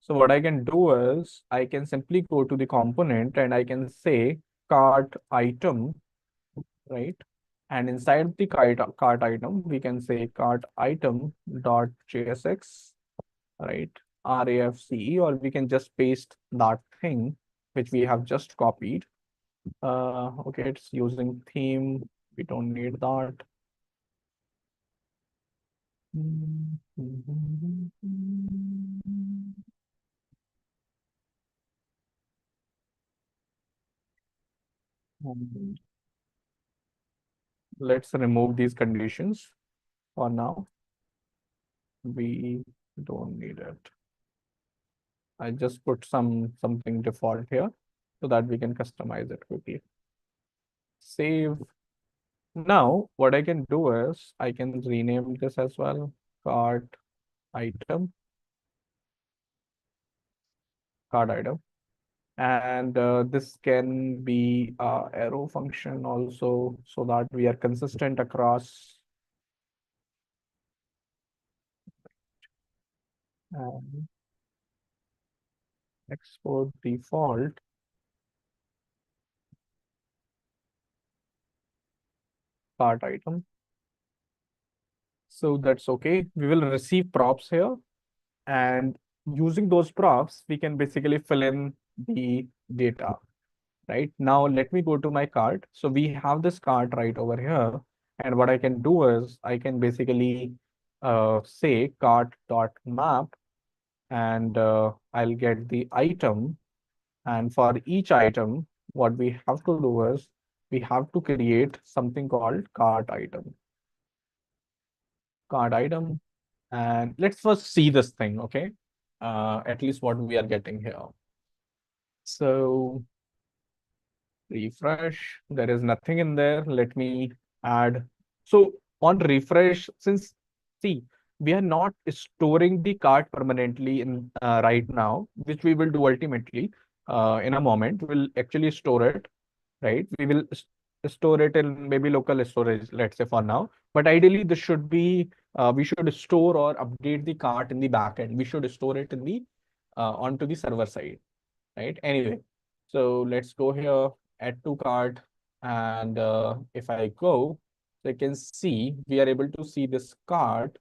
So what I can do is I can simply go to the component and I can say cart item, right? And inside the cart item, we can say cart item dot JSX, right? RAFCE, or we can just paste that thing which we have just copied. Okay, it's using theme. We don't need that. Let's remove these conditions for now. We don't need it. I just put something default here so that we can customize it quickly. Save. Now, what I can do is I can rename this as well. Cart item, card item. And this can be a arrow function also so that we are consistent across. And export default cart item. So that's okay. We will receive props here, and using those props, we can basically fill in the data. Right now, let me go to my cart. So we have this cart right over here. And what I can do is I can basically say cart.map, and I'll get the item. And for each item, what we have to do is we have to create something called cart item. Cart item. And let's first see this thing, okay? At least what we are getting here. So refresh, there is nothing in there. Let me add. So on refresh, since see, we are not storing the cart permanently in right now, which we will do ultimately in a moment. We'll actually store it, right? We will store it in maybe local storage, let's say for now. But ideally, this should be we should store or update the cart in the backend. We should store it in the onto the server side, right? Anyway, so let's go here, add to cart, and if I go, so you can see we are able to see this cart.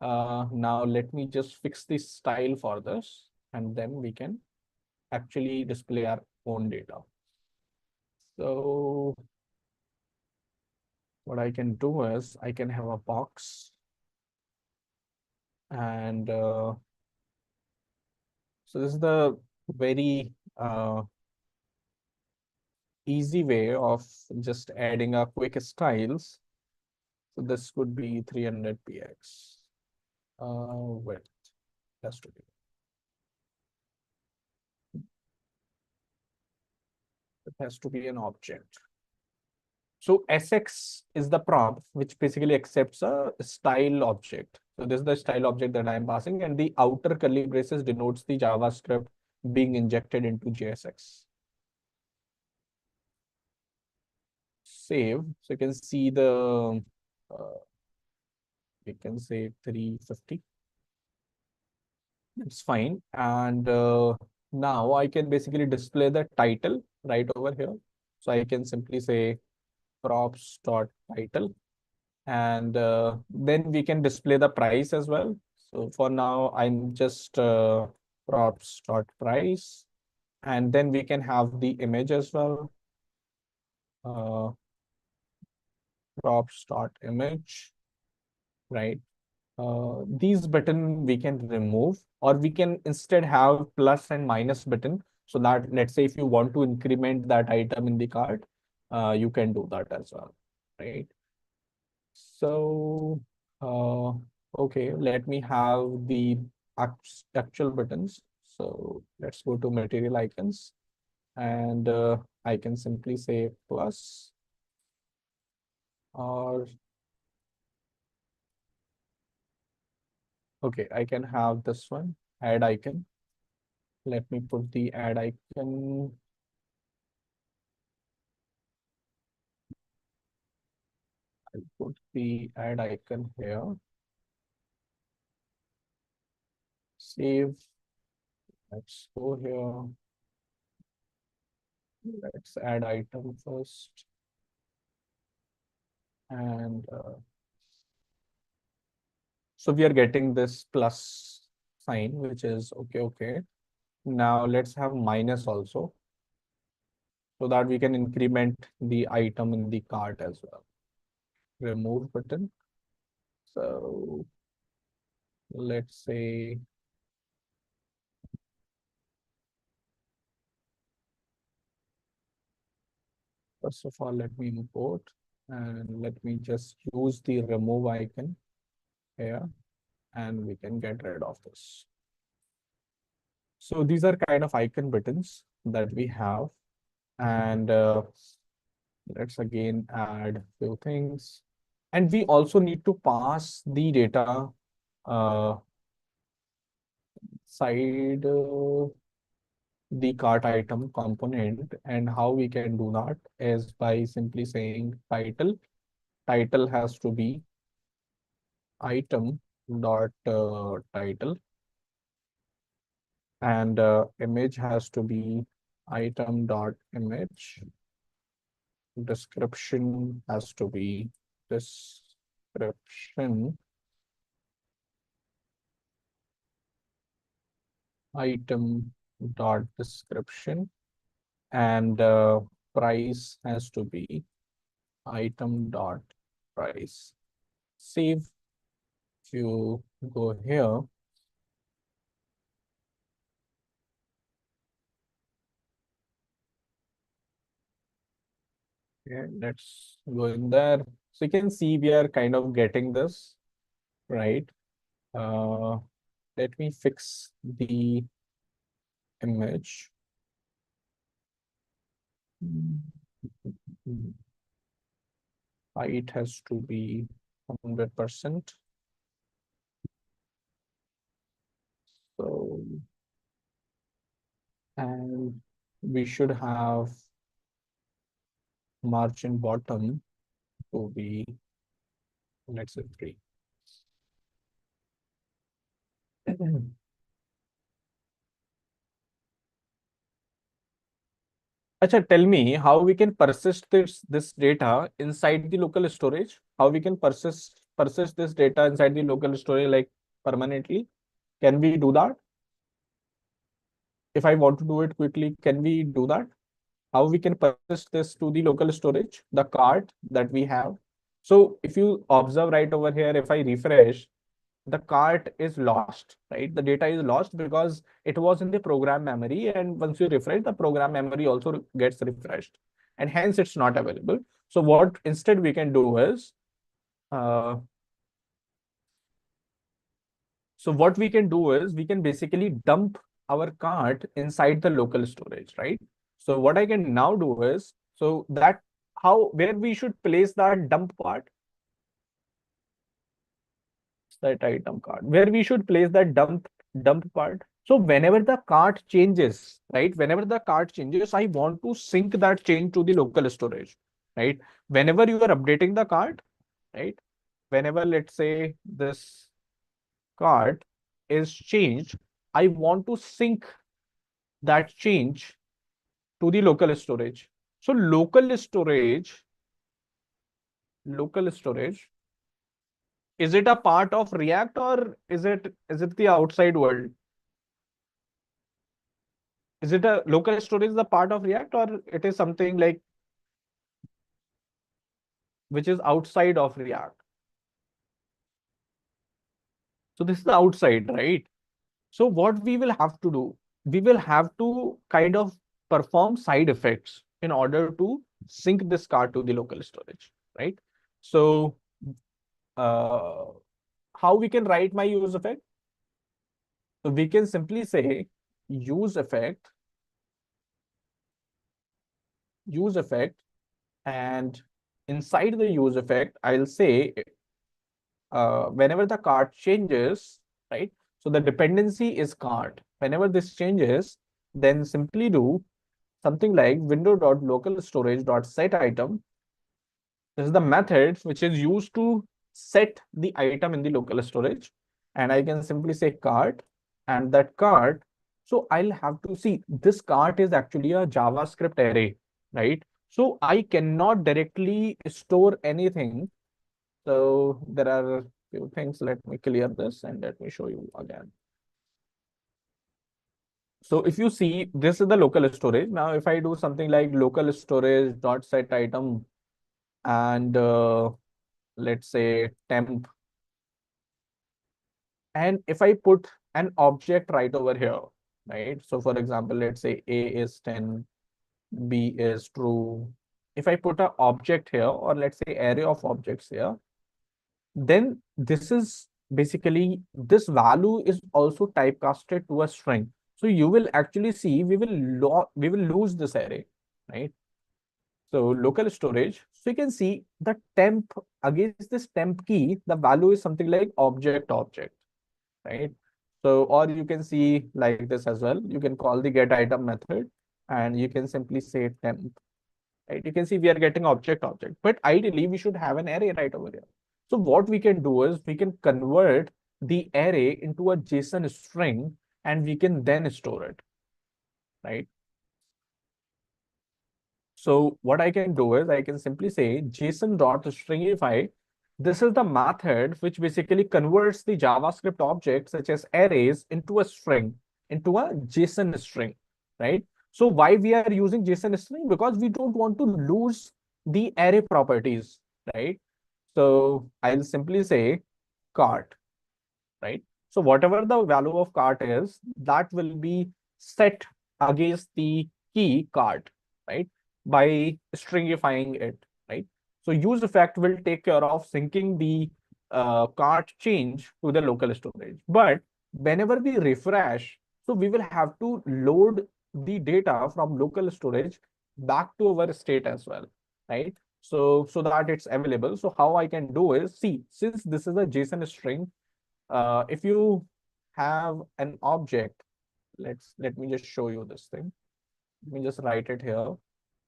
Now let me just fix the style for this, and then we can actually display our own data. So what I can do is I can have a box, and so this is the very easy way of just adding a quick styles. So this could be 300 px. Width has to be. It has to be an object. So SX is the prompt, which basically accepts a style object. So this is the style object that I am passing, and the outer curly braces denotes the JavaScript being injected into JSX. Save. So you can see the, we can say 350. It's fine. And now I can basically display the title right over here. So I can simply say props dot title, and then we can display the price as well. So for now, I'm just props dot price, and then we can have the image as well. Uh, props dot image, right? These button we can remove, or we can instead have plus and minus button, so that let's say if you want to increment that item in the cart, you can do that as well, right? So, uh, okay, let me have the actual buttons. So let's go to material icons, and I can simply say plus, or okay, I can have this one, add icon. Let me put the add icon. I'll put the add icon here. Save. Let's go here. Let's add item first. And so we are getting this plus sign, which is okay, okay. Now let's have minus also, so that we can increment the item in the cart as well. Remove button. So let's say, first of all, let me import, and let me just use the remove icon here, and we can get rid of this. So these are kind of icon buttons that we have. And let's again add few things. And we also need to pass the data uh, side the cart item component. And how we can do that is by simply saying title. Title has to be item dot title, and image has to be item dot image. Description has to be description item dot description, and price has to be item dot price. Save. If you go here, okay, let's go in there. So you can see we are kind of getting this right. Uh, Let me fix the image. Height has to be 100%. So, and we should have margin bottom to be, let's say, 3. Acha, tell me how we can persist this data inside the local storage. How we can persist this data inside the local storage like permanently? Can we do that? If I want to do it quickly, can we do that? How we can persist this to the local storage, the cart that we have? So if you observe right over here, if I refresh, the cart is lost, right? The data is lost because it was in the program memory, and once you refresh, the program memory also gets refreshed, and hence it's not available. So what instead we can do is, uh, we can basically dump our cart inside the local storage, right? So what I can now do is, so that how where we should place that dump part, that item cart, where we should place that dump part. So whenever the cart changes, right? Whenever the cart changes, I want to sync that change to the local storage, right? Whenever you are updating the cart, right? Whenever let's say this cart is changed, I want to sync that change to the local storage. So local storage local storage, is it a part of React or is it the outside world? Is it a local storage the part of React or it is something like which is outside of React? So this is the outside, right? So what we will have to do, we will have to kind of perform side effects in order to sync this card to the local storage, right? So uh, how we can write my use effect? So we can simply say use effect, use effect, and inside the use effect, I'll say whenever the card changes, right? So the dependency is card. Whenever this changes, then simply do something like window.localStorage.setItem. This is the method which is used to set the item in the local storage. And I can simply say cart and that cart. So I'll have to see this cart is actually a JavaScript array, right? So I cannot directly store anything. So there are a few things. Let me clear this and let me show you again. So if you see, this is the local storage. Now, if I do something like local storage dot set item and let's say temp, and if I put an object right over here, right? So for example, let's say A is 10, B is true. If I put an object here, or let's say array of objects here, then this is basically this value is also typecasted to a string. So you will actually see we will lose this array, right? So local storage. So you can see the temp against this temp key, the value is something like object, right? So or you can see like this as well. You can call the get item method and you can simply say temp, right? You can see we are getting object, but ideally we should have an array right over here. So what we can do is we can convert the array into a JSON string and we can then store it, right? So what I can do is I can simply say JSON.stringify. This is the method which basically converts the JavaScript objects such as arrays into a string, into a JSON string, right? So why we are using JSON string? Because we don't want to lose the array properties, right? So I'll simply say cart, right? So whatever the value of cart is, that will be set against the key cart, right? By stringifying it, right? So use effect will take care of syncing the cart change to the local storage. But whenever we refresh, so we will have to load the data from local storage back to our state as well, right? So that it's available. So how I can do is see, since this is a JSON string, if you have an object, let me just show you this thing. Let me just write it here.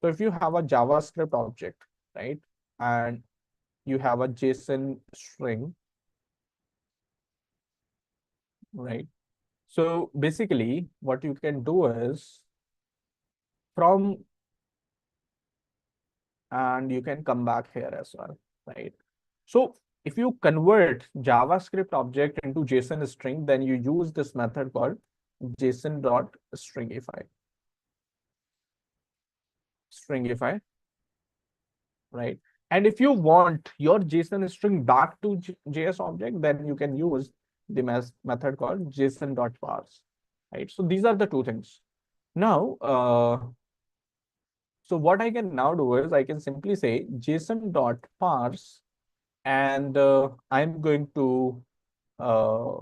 So if you have a JavaScript object, right, and you have a JSON string, right? So basically, what you can do is from, and you can come back here as well, right? So if you convert JavaScript object into JSON string, then you use this method called JSON.stringify. Stringify, right? And if you want your JSON string back to JS object, then you can use the method called JSON.parse, right? So these are the two things. Now, so what I can now do is I can simply say JSON.parse, and I'm going to uh,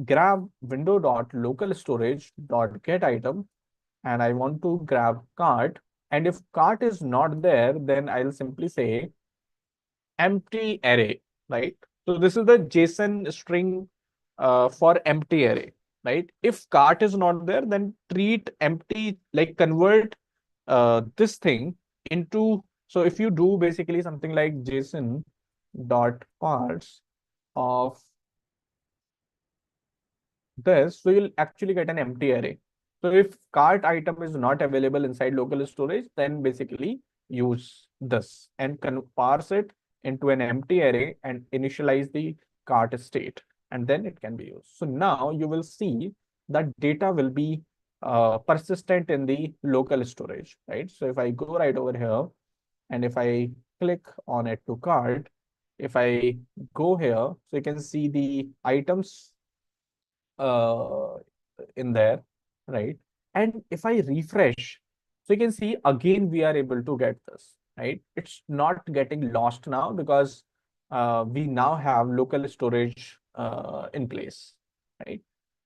grab window.localStorage.getItem, and I want to grab cart. And if cart is not there, then I'll simply say empty array, right? So this is the JSON string for empty array, right? If cart is not there, then treat empty, like convert this thing into, so if you do basically something like JSON dot parts of this, so you'll actually get an empty array. So if cart item is not available inside local storage, then basically use this and can parse it into an empty array and initialize the cart state, and then it can be used. So now you will see that data will be persistent in the local storage, right? So if I go right over here and if I click on add to cart, if I go here, so you can see the items uh, in there, right? And if I refresh, so you can see again we are able to get this, right? It's not getting lost now because we now have local storage in place, right?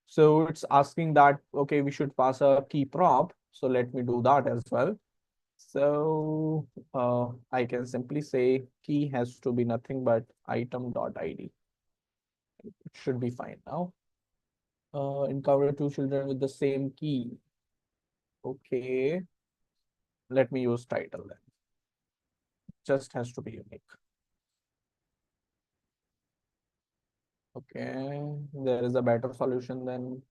So it's asking that, okay, we should pass a key prop. So let me do that as well. So I can simply say key has to be nothing but item.id. It should be fine now. Encounter two children with the same key. Okay, let me use title then. Just has to be unique. Okay, there is a better solution then.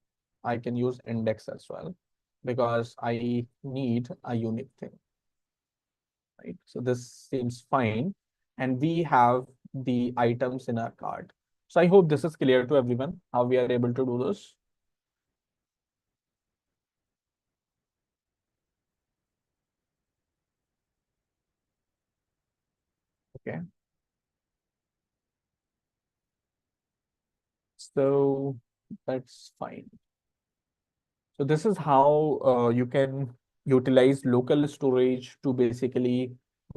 I can use index as well because I need a unique thing, right? So this seems fine. And we have the items in our cart. So I hope this is clear to everyone how we are able to do this. Okay, so that's fine. So this is how you can utilize local storage to basically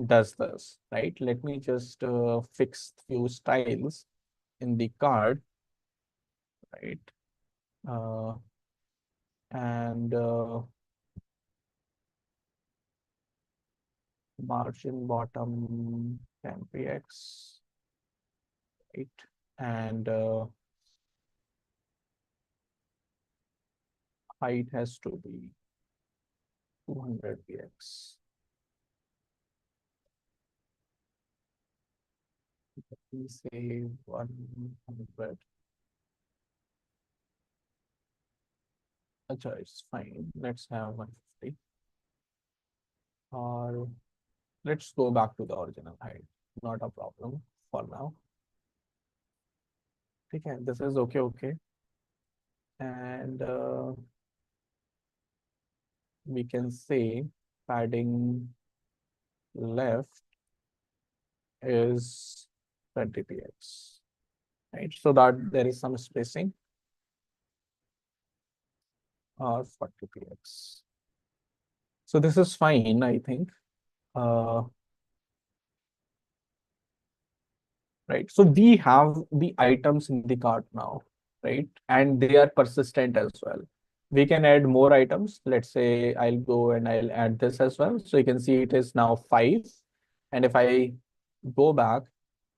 does this, right? Let me just fix few styles in the card, right? Uh, and margin bottom can be X, right? And height has to be 200 px. We say 100. Acha, it's fine. Let's have 150. Or let's go back to the original height. Not a problem for now. Okay, this is okay, okay. And we can say padding left is 20 px, right? So that there is some spacing or 40 px. So this is fine, I think. Uh, right? So we have the items in the cart now, right? And they are persistent as well. We can add more items. Let's say I'll go and I'll add this as well. So you can see it is now 5. And if I go back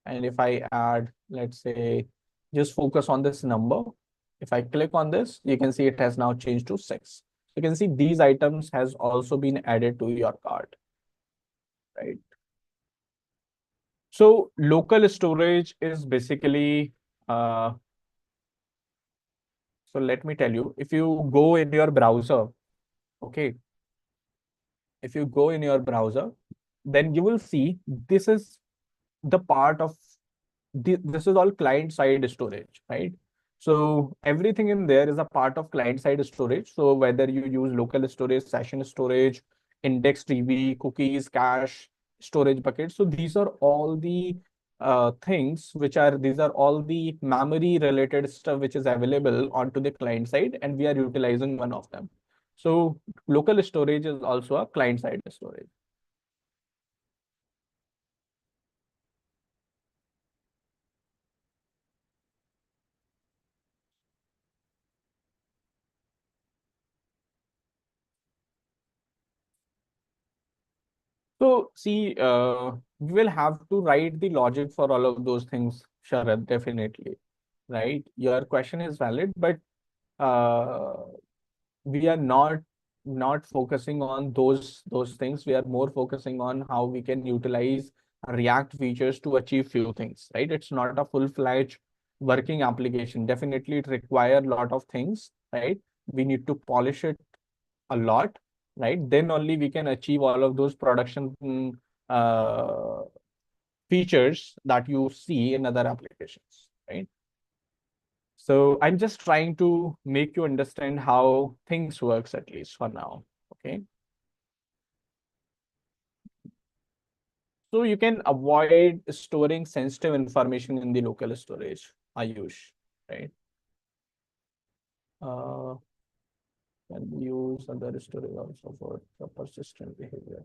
and if I add, let's say, just focus on this number. If I click on this, you can see it has now changed to 6. You can see these items has also been added to your cart, right? So local storage is basically, so let me tell you, if you go in your browser, okay, if you go in your browser, then you will see this is the part of this is all client side storage, right? So everything in there is a part of client side storage. So whether you use local storage, session storage, index DB, cookies, cache, storage buckets. So these are all the things which are these are all the memory related stuff which is available onto the client side, and we are utilizing one of them. So local storage is also a client side storage. So see, we will have to write the logic for all of those things, Sharad, definitely, right? Your question is valid, but uh, we are not focusing on those things. We are more focusing on how we can utilize React features to achieve few things, right? It's not a full-fledged working application. Definitely, it requires a lot of things, right? We need to polish it a lot, right? Then only we can achieve all of those production uh, features that you see in other applications, right? So I'm just trying to make you understand how things works, at least for now. Okay. So you can avoid storing sensitive information in the local storage, Ayush, right? Uh, can we use other storage also for the persistent behavior?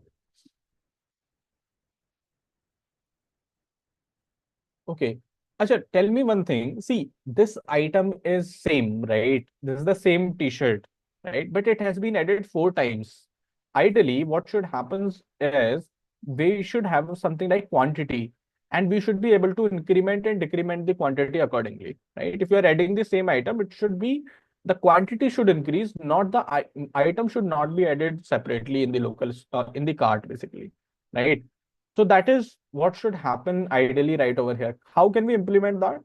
Okay. Acha, tell me one thing. See, this item is same, right? This is the same t-shirt, right? But it has been added 4 times. Ideally, what should happen is we should have something like quantity, and we should be able to increment and decrement the quantity accordingly, right? If you are adding the same item, it should be the quantity should increase, not the item should not be added separately in the local in the cart, basically, right? So that is what should happen ideally right over here. How can we implement that?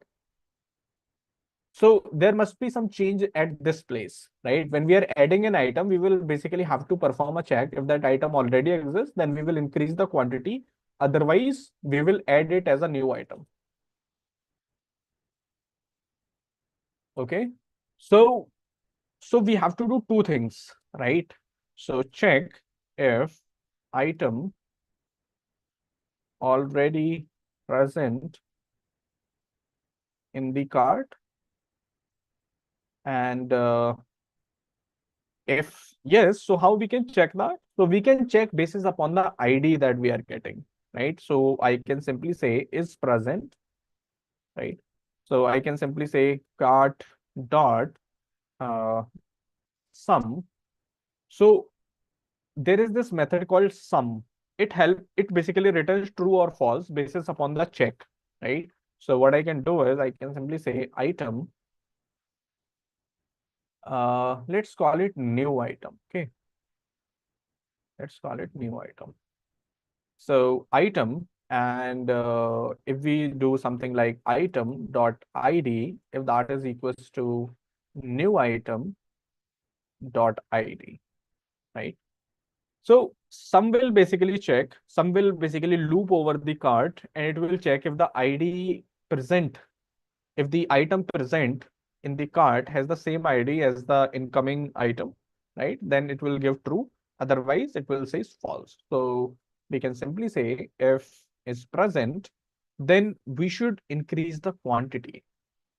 So there must be some change at this place, right? When we are adding an item, we will basically have to perform a check. If that item already exists, then we will increase the quantity. Otherwise, we will add it as a new item. Okay. So, so we have to do two things, right? So check if item already present in the cart, and if yes, so how we can check that? So we can check basis upon the ID that we are getting, right? So I can simply say is present, right? So I can simply say cart dot uh, sum. So there is this method called sum. It basically returns true or false basis upon the check, right? So what I can do is I can simply say item, let's call it new item. Okay, let's call it new item. So item, and if we do something like item dot id, if that is equals to new item dot id, right? So some will basically check, some will basically loop over the cart, and it will check if the ID present, if the item present in the cart has the same ID as the incoming item, right? Then it will give true. Otherwise, it will say false. So we can simply say if is present, then we should increase the quantity,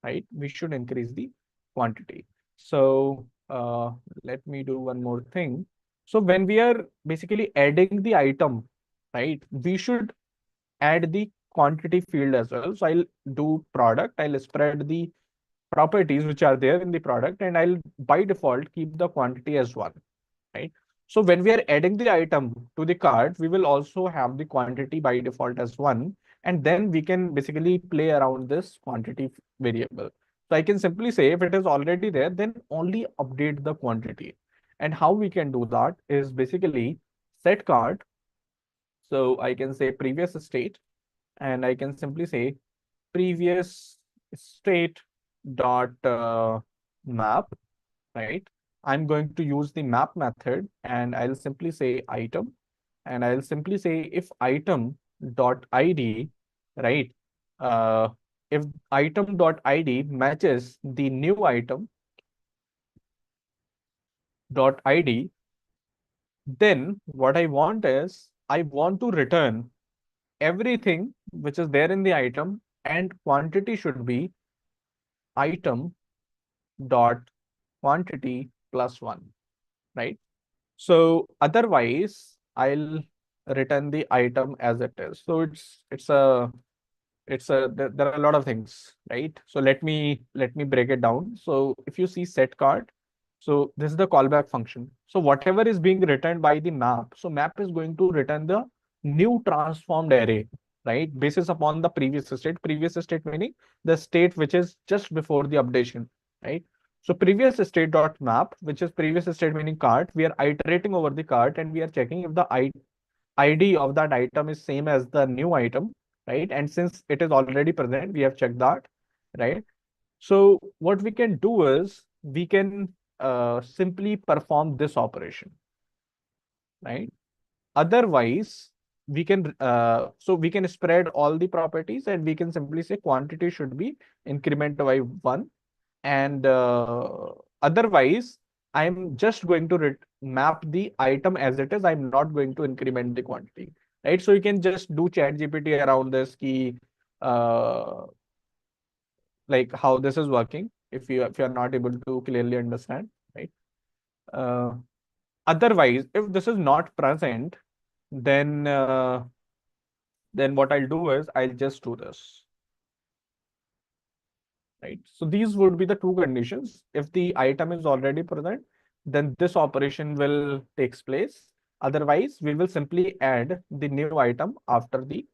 right? We should increase the quantity. So let me do one more thing. So when we are basically adding the item, right, we should add the quantity field as well. So I'll do product, I'll spread the properties which are there in the product, and I'll by default keep the quantity as one, right? So when we are adding the item to the cart, we will also have the quantity by default as one, and then we can basically play around this quantity variable. So I can simply say if it is already there, then only update the quantity. And how we can do that is basically set cart. So I can say previous state, and I can simply say previous state dot map, right? I'm going to use the map method, and I'll simply say item, and I'll simply say if item dot id, right? Uh, if item dot id matches the new item dot id, then what I want is I want to return everything which is there in the item, and quantity should be item dot quantity plus one, right? So otherwise, I'll return the item as it is. So there are a lot of things, right? So let me break it down. So if you see set cart, so this is the callback function. So whatever is being returned by the map, so map is going to return the new transformed array, right? Basis upon the previous state. Previous state meaning the state which is just before the updation, right? So previous state dot map, which is previous state meaning cart, we are iterating over the cart, and we are checking if the ID of that item is same as the new item, right? And since it is already present, we have checked that, right? So what we can do is we can simply perform this operation, right? Otherwise, we can so we can spread all the properties and we can simply say quantity should be increment by 1, and otherwise I'm just going to map the item as it is. I'm not going to increment the quantity, right? So you can just do chat gpt around this key, uh, like how this is working if you are not able to clearly understand, right? uh, Otherwise, if this is not present, then what I'll do is I'll just do this, right? So these would be the two conditions. If the item is already present, then this operation will takes place. Otherwise, we will simply add the new item after the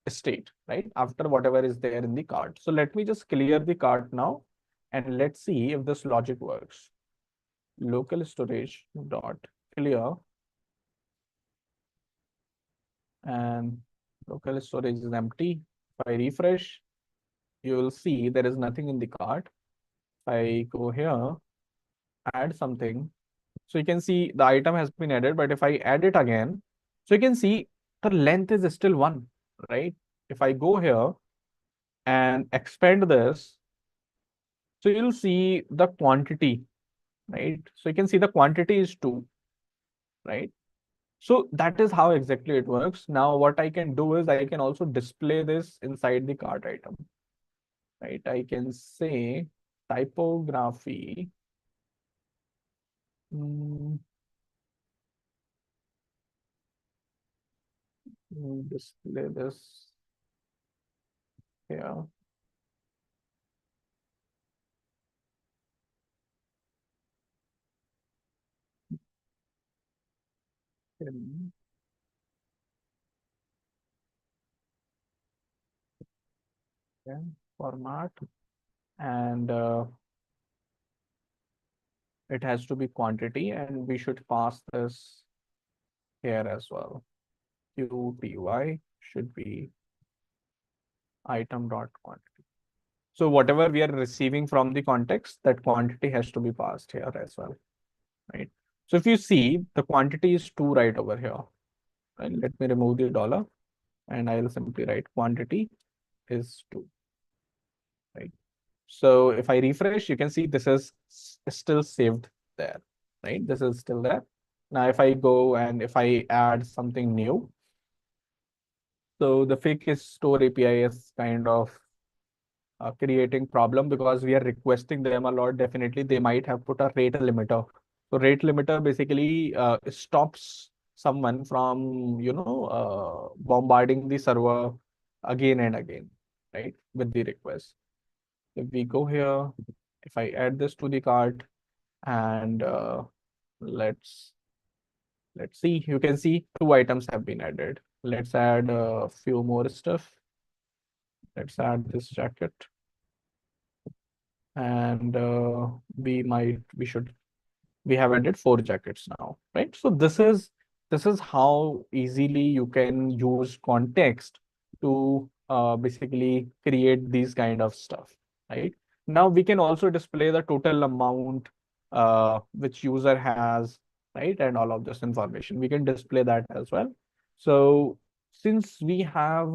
state, right? After whatever is there in the cart. So let me just clear the cart now, and let's see if this logic works. Local storage dot clear, and local storage is empty. If I refresh, you will see there is nothing in the cart. If I go here, add something. So you can see the item has been added, but if I add it again, so you can see the length is still 1, right? If I go here and expand this, so you'll see the quantity, right? So you can see the quantity is 2, right? So that is how exactly it works. Now, what I can do is I can also display this inside the cart item, right? I can say typography. mm, Display this here. In, yeah, format, and it has to be quantity, and we should pass this here as well. QTY should be item dot quantity. So whatever we are receiving from the context, that quantity has to be passed here as well, right? So if you see, the quantity is 2 right over here. Right? Let me remove the dollar, and I will simply write quantity is 2, right? So if I refresh, you can see this is still saved there, right? This is still there. Now, if I go and if I add something new, so the fake is store API is kind of creating problem because we are requesting them a lot. Definitely, they might have put a rate limiter. So rate limiter basically stops someone from, bombarding the server again and again, right? With the request. If we go here, if I add this to the cart, and let's see, you can see 2 items have been added. Let's add a few more stuff. Let's add this jacket, and we have added 4 jackets now, right? So this is how easily you can use context to basically create these kind of stuff, right? Now we can also display the total amount which user has, right? And all of this information, we can display that as well. So since we have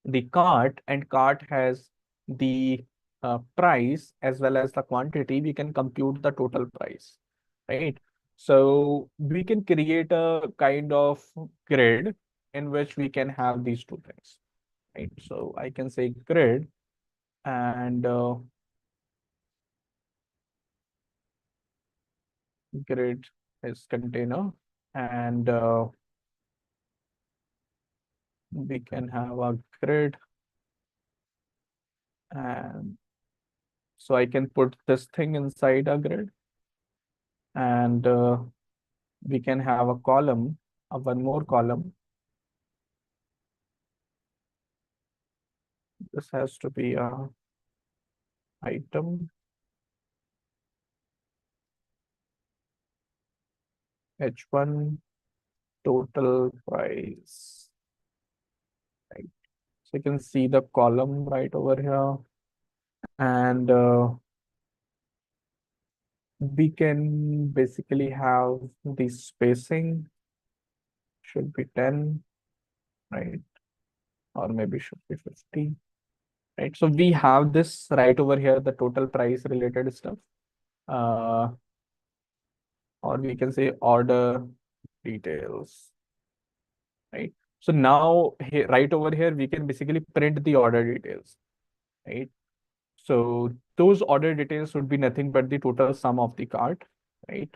the cart, and cart has the price as well as the quantity, we can compute the total price, right? So we can create a kind of grid in which we can have these two things, right? So I can say grid, and grid is container, and we can have a grid, and so I can put this thing inside a grid, and we can have a column, one more column. This has to be a item H1 total price, right? So you can see the column right over here, and we can basically have the spacing should be 10. right? Or maybe should be 50, right? So we have this right over here, the total price related stuff. Uh, or we can say order details, right? So now right over here, we can basically print the order details, right? So those order details would be nothing but the total sum of the cart, right?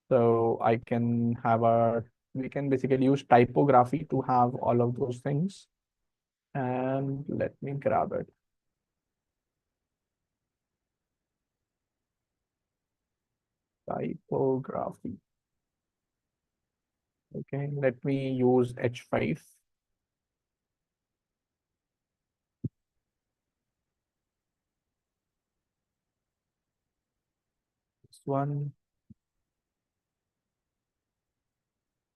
So I can have we can basically use typography to have all of those things. And let me grab it. Typography. Okay, let me use H5. This one,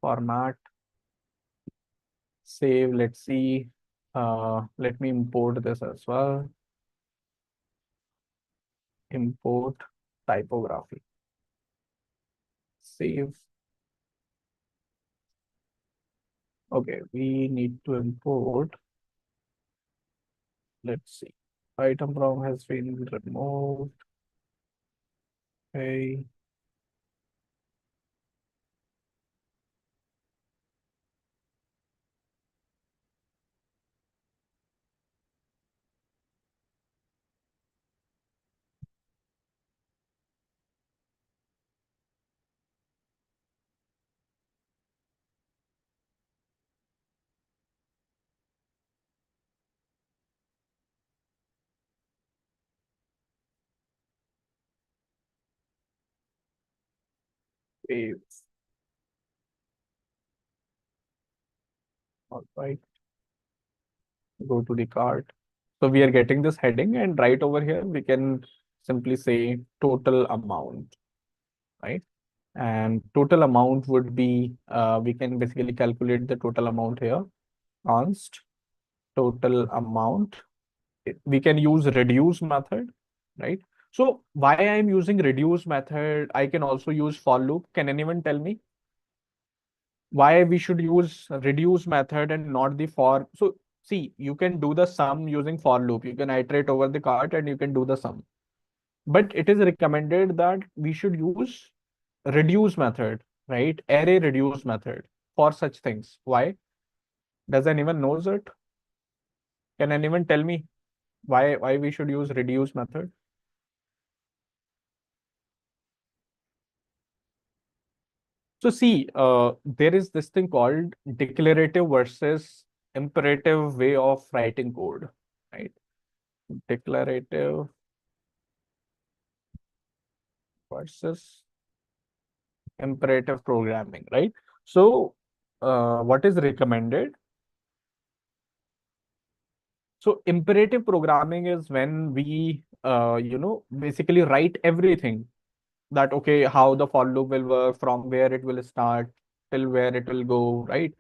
format, save. Let's see. Let me import this as well. Import typography. Save. Okay, we need to import. Let's see. Item from has been removed. Okay. Save. All right. Go to the cart. So we are getting this heading, and right over here, we can simply say total amount, right? And total amount would be, we can basically calculate the total amount here. Const total amount. We can use reduce method, right? So why I'm using reduce method, I can also use for loop. Can anyone tell me why we should use reduce method and not the for? So see, you can do the sum using for loop. You can iterate over the cart and you can do the sum. But it is recommended that we should use reduce method, right? Array reduce method for such things. Why? Does anyone knows it? Can anyone tell me why we should use reduce method? So see, there is this thing called declarative versus imperative way of writing code, right? Declarative versus imperative programming, right? So, what is recommended? So, imperative programming is when we, basically write everything that, okay, how the for loop will work, from where it will start till where it will go, right?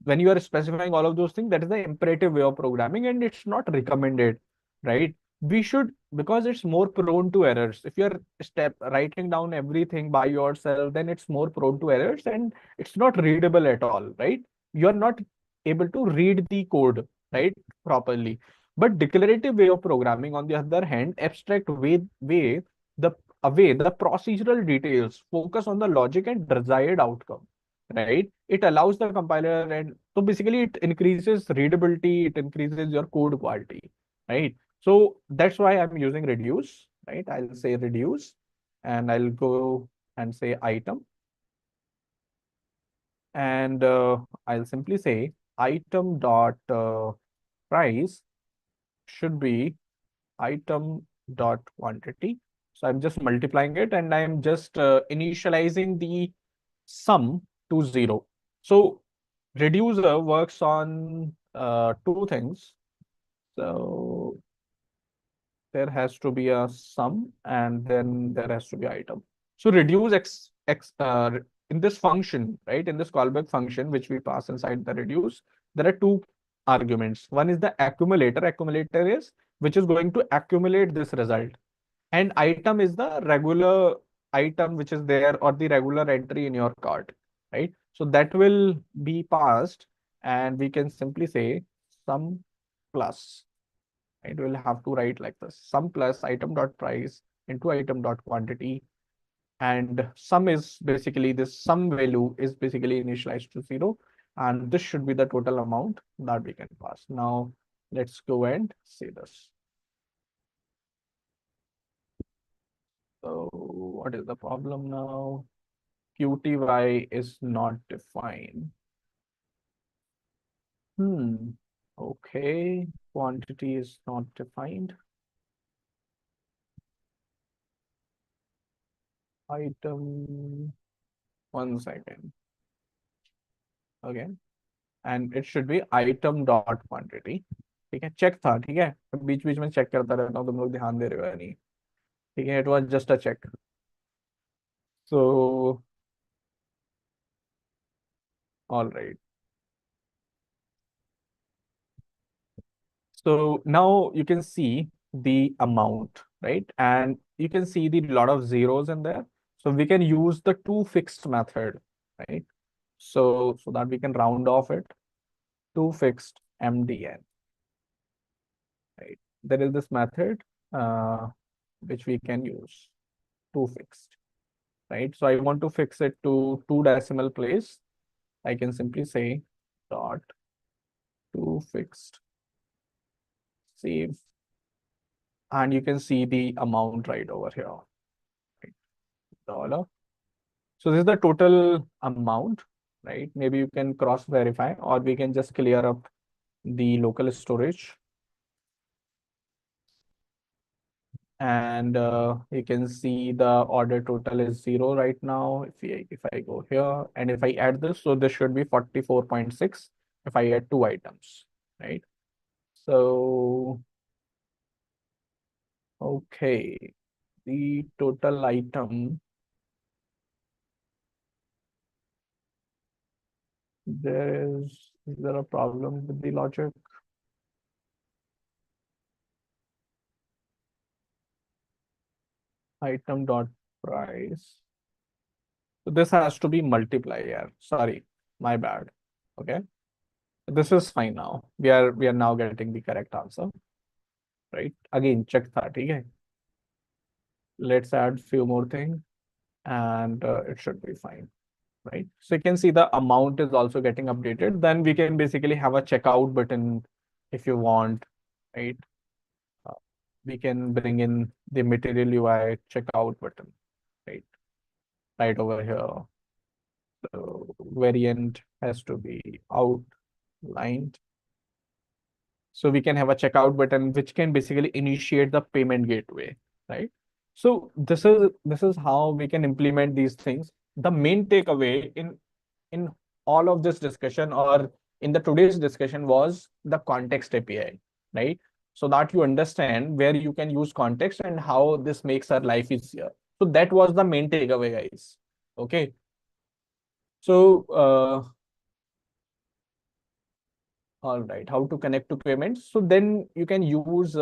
When you are specifying all of those things, that is the imperative way of programming, and it's not recommended, right? We should, because it's more prone to errors. If you're step writing down everything by yourself, then it's more prone to errors and it's not readable at all, right? You're not able to read the code, right, properly. But declarative way of programming, on the other hand, abstract way the the procedural details, focus on the logic and desired outcome, right? It allows the compiler, and so basically it increases readability, it increases your code quality, right? So that's why I'm using reduce, right? I'll say reduce and I'll go and say item, and I'll simply say item dot price should be item dot quantity. So I'm just multiplying it and I'm just initializing the sum to 0. So reducer works on two things. So there has to be a sum and then there has to be item. So reduce in this function, right? In this callback function, which we pass inside the reduce, there are two arguments. One is the accumulator. Accumulator is which is going to accumulate this result. And item is the regular item which is there or the regular entry in your cart, right? So that will be passed. and we can simply say sum plus, right? We'll have to write like this: sum plus item dot price into item dot quantity, and sum is basically this sum value is basically initialized to 0, and this should be the total amount that we can pass. Now let's go and see this. So what is the problem now? QTY is not defined. Okay, quantity is not defined. Item, 1 second. Okay, and it should be item dot quantity. ठीक है, check था, ठीक है, बीच बीच में check करता रहता हूँ, तुम लोग ध्यान दे रहे हो या नहीं? ठीक है, it was just a check. So all right, so now you can see the amount, right? And you can see the lot of zeros in there. So we can use the to fixed method, right? So that we can round off it to fixed MDN, right? There is this method uh, which we can use to fixed, right? So I want to fix it to two decimal place. I can simply say dot to fixed, save, and you can see the amount right over here, right? Dollar. So this is the total amount, right? Maybe you can cross verify, or we can just clear up the local storage. And you can see the order total is 0 right now. If I go here and if I add this, so this should be 44.6 if I add 2 items, right? So okay, the total item, is there a problem with the logic? Item dot price. So this has to be multiply, yeah. Sorry, my bad. Okay. This is fine now. We are now getting the correct answer. Right? Again, check that. Okay. Let's add few more things and it should be fine. Right? So you can see the amount is also getting updated. Then we can basically have a checkout button if you want, right? Uh, we can bring in the material UI checkout button, right? Right over here. So variant has to be outlined. So we can have a checkout button which can basically initiate the payment gateway, right? So this is how we can implement these things. The main takeaway in all of this discussion, or in the today's discussion, was the context API, right? So that you understand where you can use context and how this makes our life easier. So that was the main takeaway, guys. Okay. So all right, how to connect to payments. So then you can use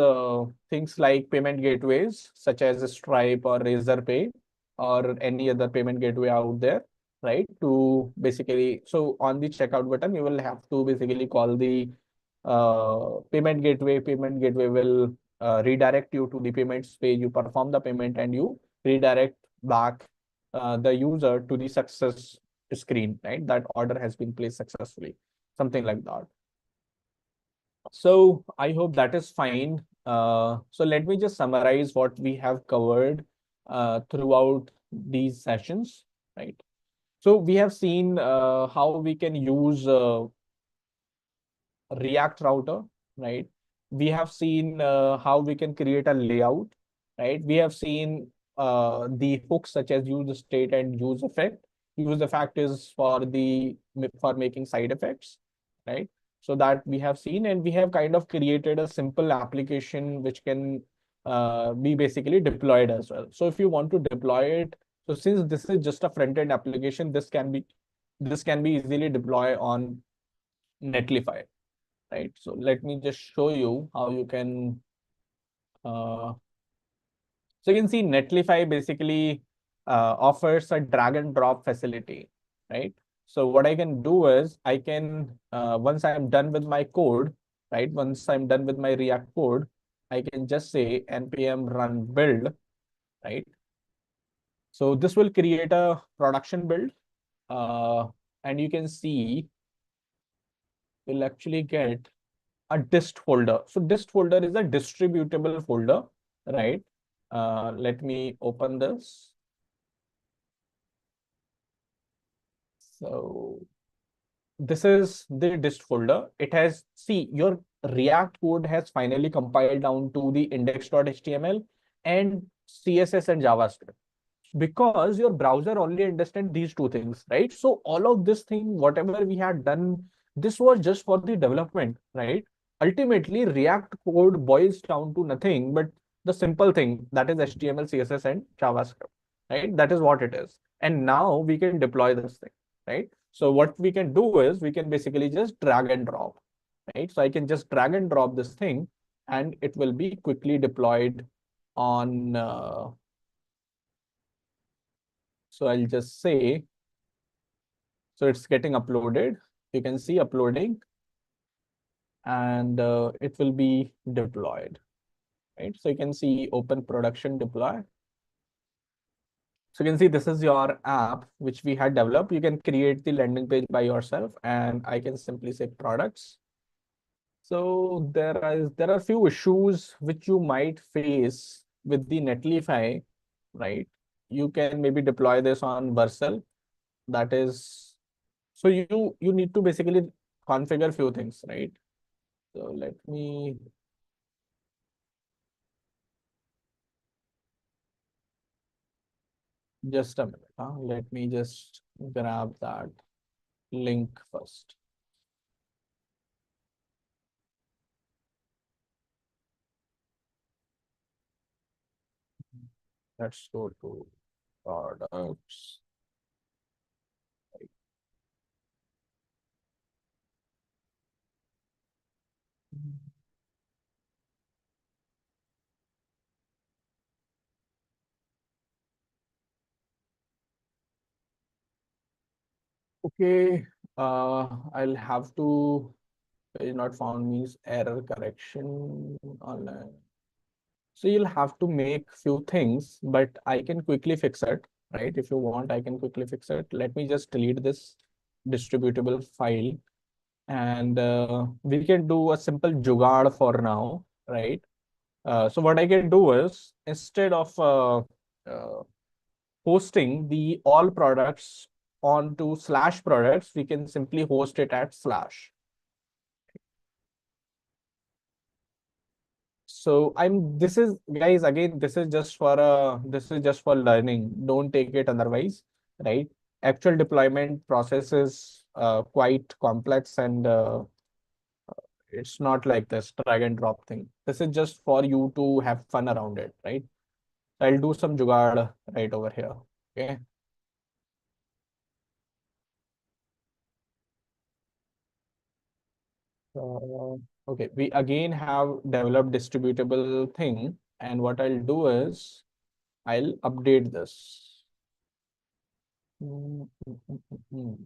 things like payment gateways such as Stripe or Razorpay or any other payment gateway out there, right? To basically, so on the checkout button, you will have to basically call the payment gateway. Payment gateway will redirect you to the payments page. You perform the payment and you redirect back the user to the success screen, right? That order has been placed successfully, something like that. So I hope that is fine. So let me just summarize what we have covered throughout these sessions, right? So we have seen how we can use React router, right? We have seen how we can create a layout, right? We have seen the hooks such as use state and use effect. Use effect is for making side effects, right? So that we have seen, and we have kind of created a simple application which can be basically deployed as well. So if you want to deploy it, so since this is just a front-end application, this can be easily deployed on Netlify, right? So let me just show you how you can. So you can see Netlify basically offers a drag and drop facility, right? So what I can do is I can, once I'm done with my code, right? Once I'm done with my React code, I can just say npm run build, right? So this will create a production build, uh, and you can see we'll actually get a dist folder. So dist folder is a distributable folder, right? Let me open this. So this is the dist folder. It has, see, your React code has finally compiled down to the index.html and CSS and JavaScript, because your browser only understands these two things, right? So all of this thing, whatever we had done, this was just for the development, right? Ultimately, React code boils down to nothing but the simple thing, that is HTML, CSS, and JavaScript, right? That is what it is. And now we can deploy this thing, right? So what we can do is we can basically just drag and drop, right? So I can just drag and drop this thing and it will be quickly deployed on, so I'll just say, so it's getting uploaded. You can see uploading and it will be deployed, right? So you can see open production deploy. So you can see this is your app which we had developed. You can create the landing page by yourself and I can simply say products. So there are few issues which you might face with the Netlify, right? You can maybe deploy this on Vercel. That is, so you need to basically configure few things, right? So let me just a minute. Let me just grab that link first. Let's go to products. Okay, I'll have to page not found means error correction online. So you'll have to make few things, but I can quickly fix it, right? If you want, I can quickly fix it. Let me just delete this distributable file and we can do a simple jugaad for now, right? So what I can do is instead of uh, hosting the all products onto slash products, we can simply host it at slash. So this is, guys, again, this is just for learning. Don't take it otherwise, right? Actual deployment process is quite complex and it's not like this drag and drop thing. This is just for you to have fun around it, right? I'll do some jugaad right over here. Okay. Okay. We again have developed distributable thing. And what I'll do is I'll update this. Mm, mm, mm, mm.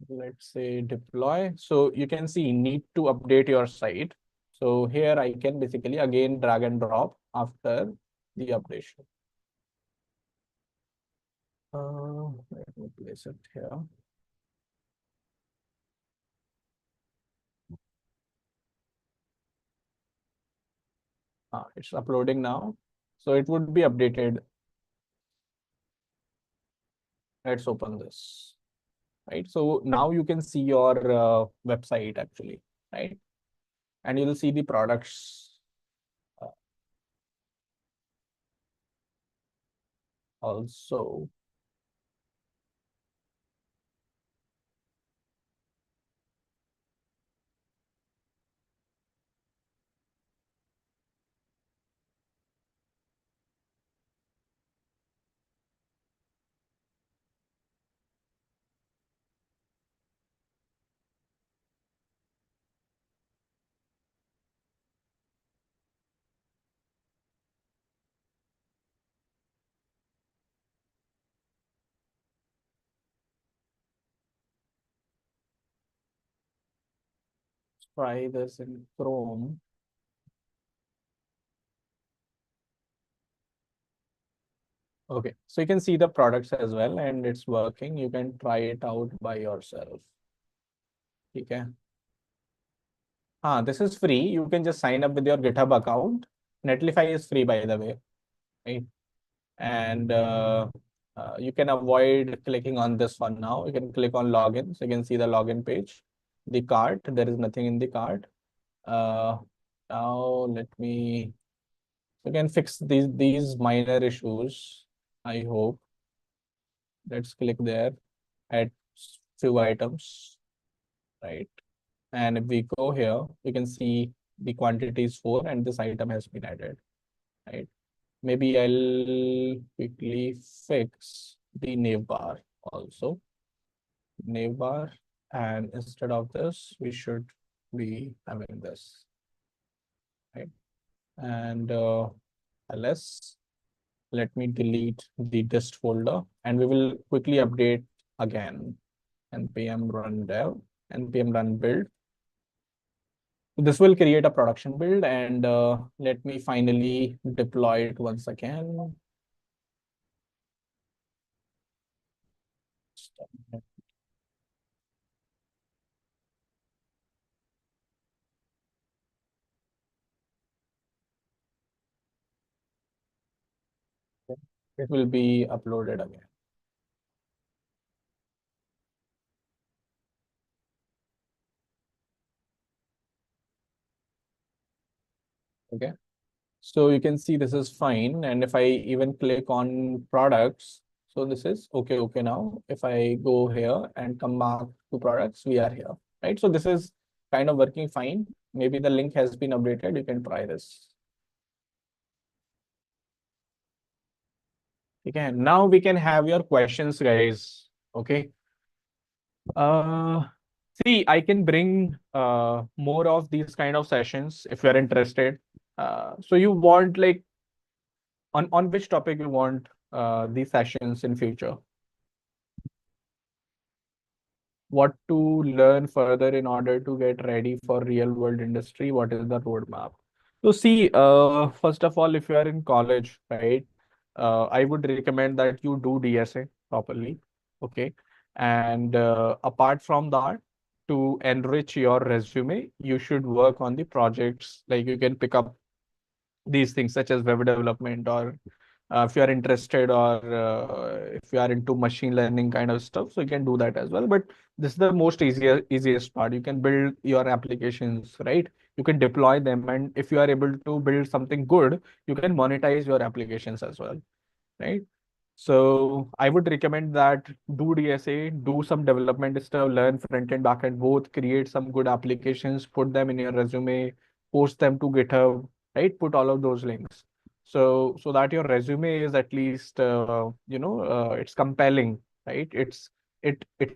Let's say deploy. So you can see need to update your site. So here I can basically again drag and drop after the updation. Let me place it here. It's uploading now. So it would be updated. Let's open this, right? So now you can see your website actually, right? And you'll see the products uh, also. try this in Chrome. Okay, so you can see the products as well, and it's working. You can try it out by yourself. Okay. This is free. You can just sign up with your GitHub account. Netlify is free, by the way, right? And you can avoid clicking on this one now. You can click on login. So you can see the login page. The cart, there is nothing in the cart. Uh, Now let me, you can fix these minor issues, I hope. Let's click there, add few items, right? And if we go here, you can see the quantity is 4 and this item has been added, right? Maybe I'll quickly fix the navbar also. Navbar, and instead of this, we should be having this, right? And ls, let me delete the dist folder and we will quickly update again. Npm run dev, npm run build. This will create a production build and let me finally deploy it once again. It will be uploaded again. Okay. So you can see this is fine. And if I even click on products, so this is okay, okay now. If I go here and come back to products, we are here, right? So this is kind of working fine. Maybe the link has been updated. You can try this. Okay, now we can have your questions, guys. Okay. Uh, See, I can bring more of these kind of sessions if you're interested. So you want like on which topic you want these sessions in future? What to learn further in order to get ready for real world industry? What is the roadmap? So see, first of all, if you are in college, right, I would recommend that you do DSA properly. Okay. And apart from that, to enrich your resume, you should work on the projects. Like you can pick up these things such as web development, or if you are interested, or if you are into machine learning kind of stuff, so you can do that as well. But this is the most easiest part. You can build your applications, right? You can deploy them, and if you are able to build something good, you can monetize your applications as well, right? So I would recommend that do DSA, do some development stuff, learn front end, back end, both, create some good applications, put them in your resume, post them to GitHub, right? Put all of those links. So that your resume is at least it's compelling, right? It's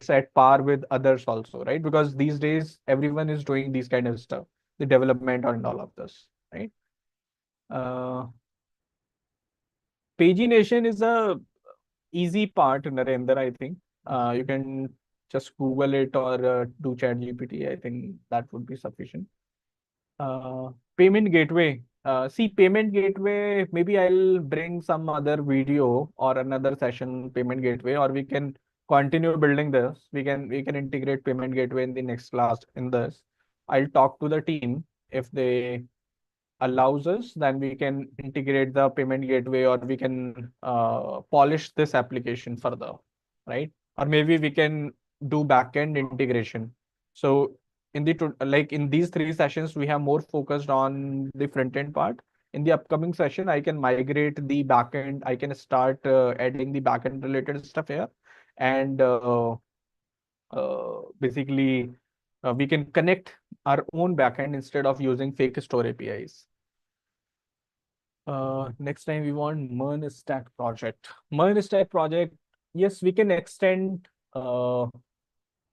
at par with others also, right? Because these days everyone is doing these kind of stuff, the development and all of this, right? Uh, pagination is a easy part, Narendra, I think. You can just Google it or do Chat GPT. I think that would be sufficient. Payment gateway. See, payment gateway, maybe I'll bring some other video or another session, payment gateway, or we can continue building this. We can integrate payment gateway in the next class in this. I'll talk to the team. If they allows us, then we can integrate the payment gateway, or we can polish this application further, right? Or maybe we can do backend integration. So like in these 3 sessions, we have more focused on the front end part. In the upcoming session, I can migrate the backend. I can start adding the backend related stuff here, and basically we can connect our own backend instead of using fake store APIs. Next time we want MERN stack project. MERN stack project. Yes, uh,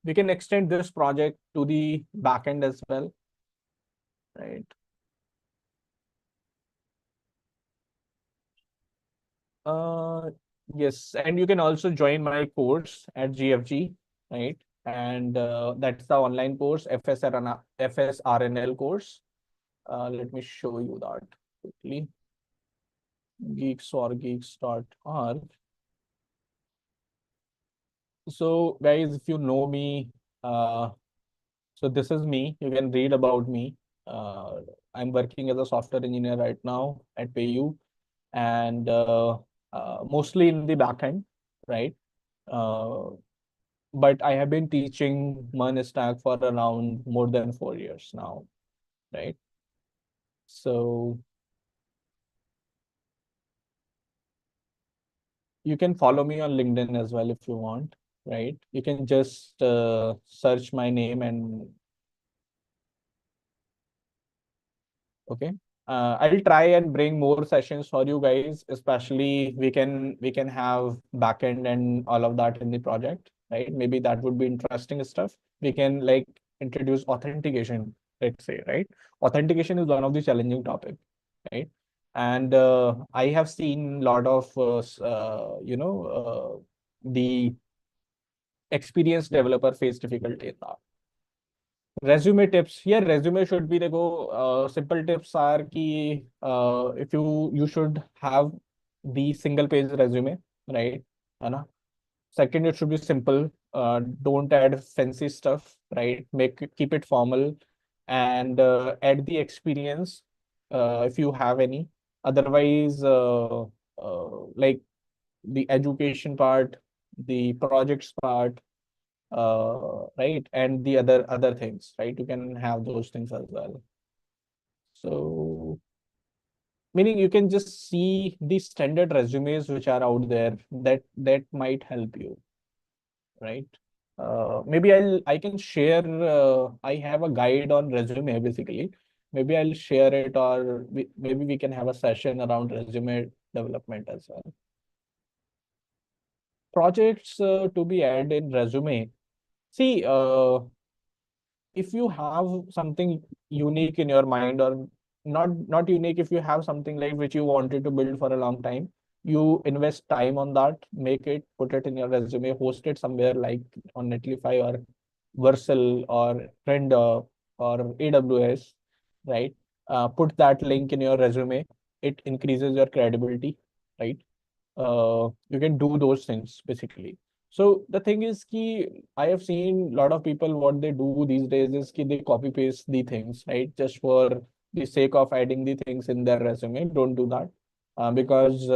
we can extend this project to the backend as well, right? Uh, yes, and you can also join my course at GFG, right? and that's the online course, FSRNL course. Let me show you that quickly. Geeks.org. So guys, if you know me, uh, so this is me. You can read about me. Uh, I'm working as a software engineer right now at PayU, and mostly in the backend, right? Uh, but I have been teaching MERN stack for around more than 4 years now, right? So you can follow me on LinkedIn as well if you want, right? You can just search my name and okay. I'll try and bring more sessions for you guys, especially we can have backend and all of that in the project, right? Maybe that would be interesting stuff. We can like introduce authentication, let's say, right? Authentication is one of the challenging topic, right? And I have seen a lot of the experienced developer face difficulty in that. Resume tips. Here, resume should be the go. Simple tips are key. If you should have the single page resume, right? है ना? Second, it should be simple. Don't add fancy stuff, right? Keep it formal, and add the experience if you have any. Otherwise, like the education part, the projects part, right, and the other things, right? You can have those things as well. So meaning you can just see the standard resumes which are out there that might help you, right? Maybe I can share. I have a guide on resume basically. Maybe I'll share it, or maybe we can have a session around resume development as well. Projects to be added in resume. See, if you have something unique in your mind, or not unique, if you have something like which you wanted to build for a long time, you invest time on that, make it, put it in your resume, host it somewhere like on Netlify or Vercel or Render or AWS, right? Put that link in your resume. It increases your credibility, right? You can do those things basically. So the thing is ki I have seen a lot of people, what they do these days is ki they copy paste the things, right? Just for the sake of adding the things in their resume. Don't do that, because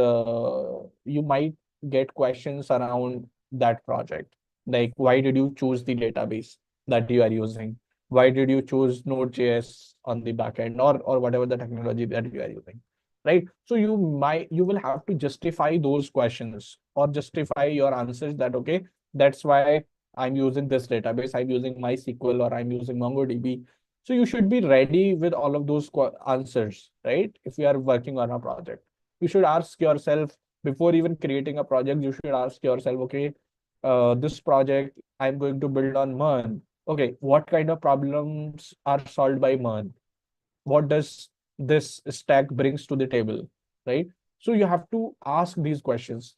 you might get questions around that project. Like, why did you choose the database that you are using? Why did you choose Node.js on the backend, or whatever the technology that you are using? Right? So you will have to justify those questions or justify your answers that okay, that's why I'm using this database, I'm using MySQL, or I'm using MongoDB. So you should be ready with all of those answers, right? If you are working on a project, you should ask yourself before even creating a project, you should ask yourself, okay, this project I'm going to build on MERN. Okay, what kind of problems are solved by MERN? What does this stack brings to the table, right? So you have to ask these questions.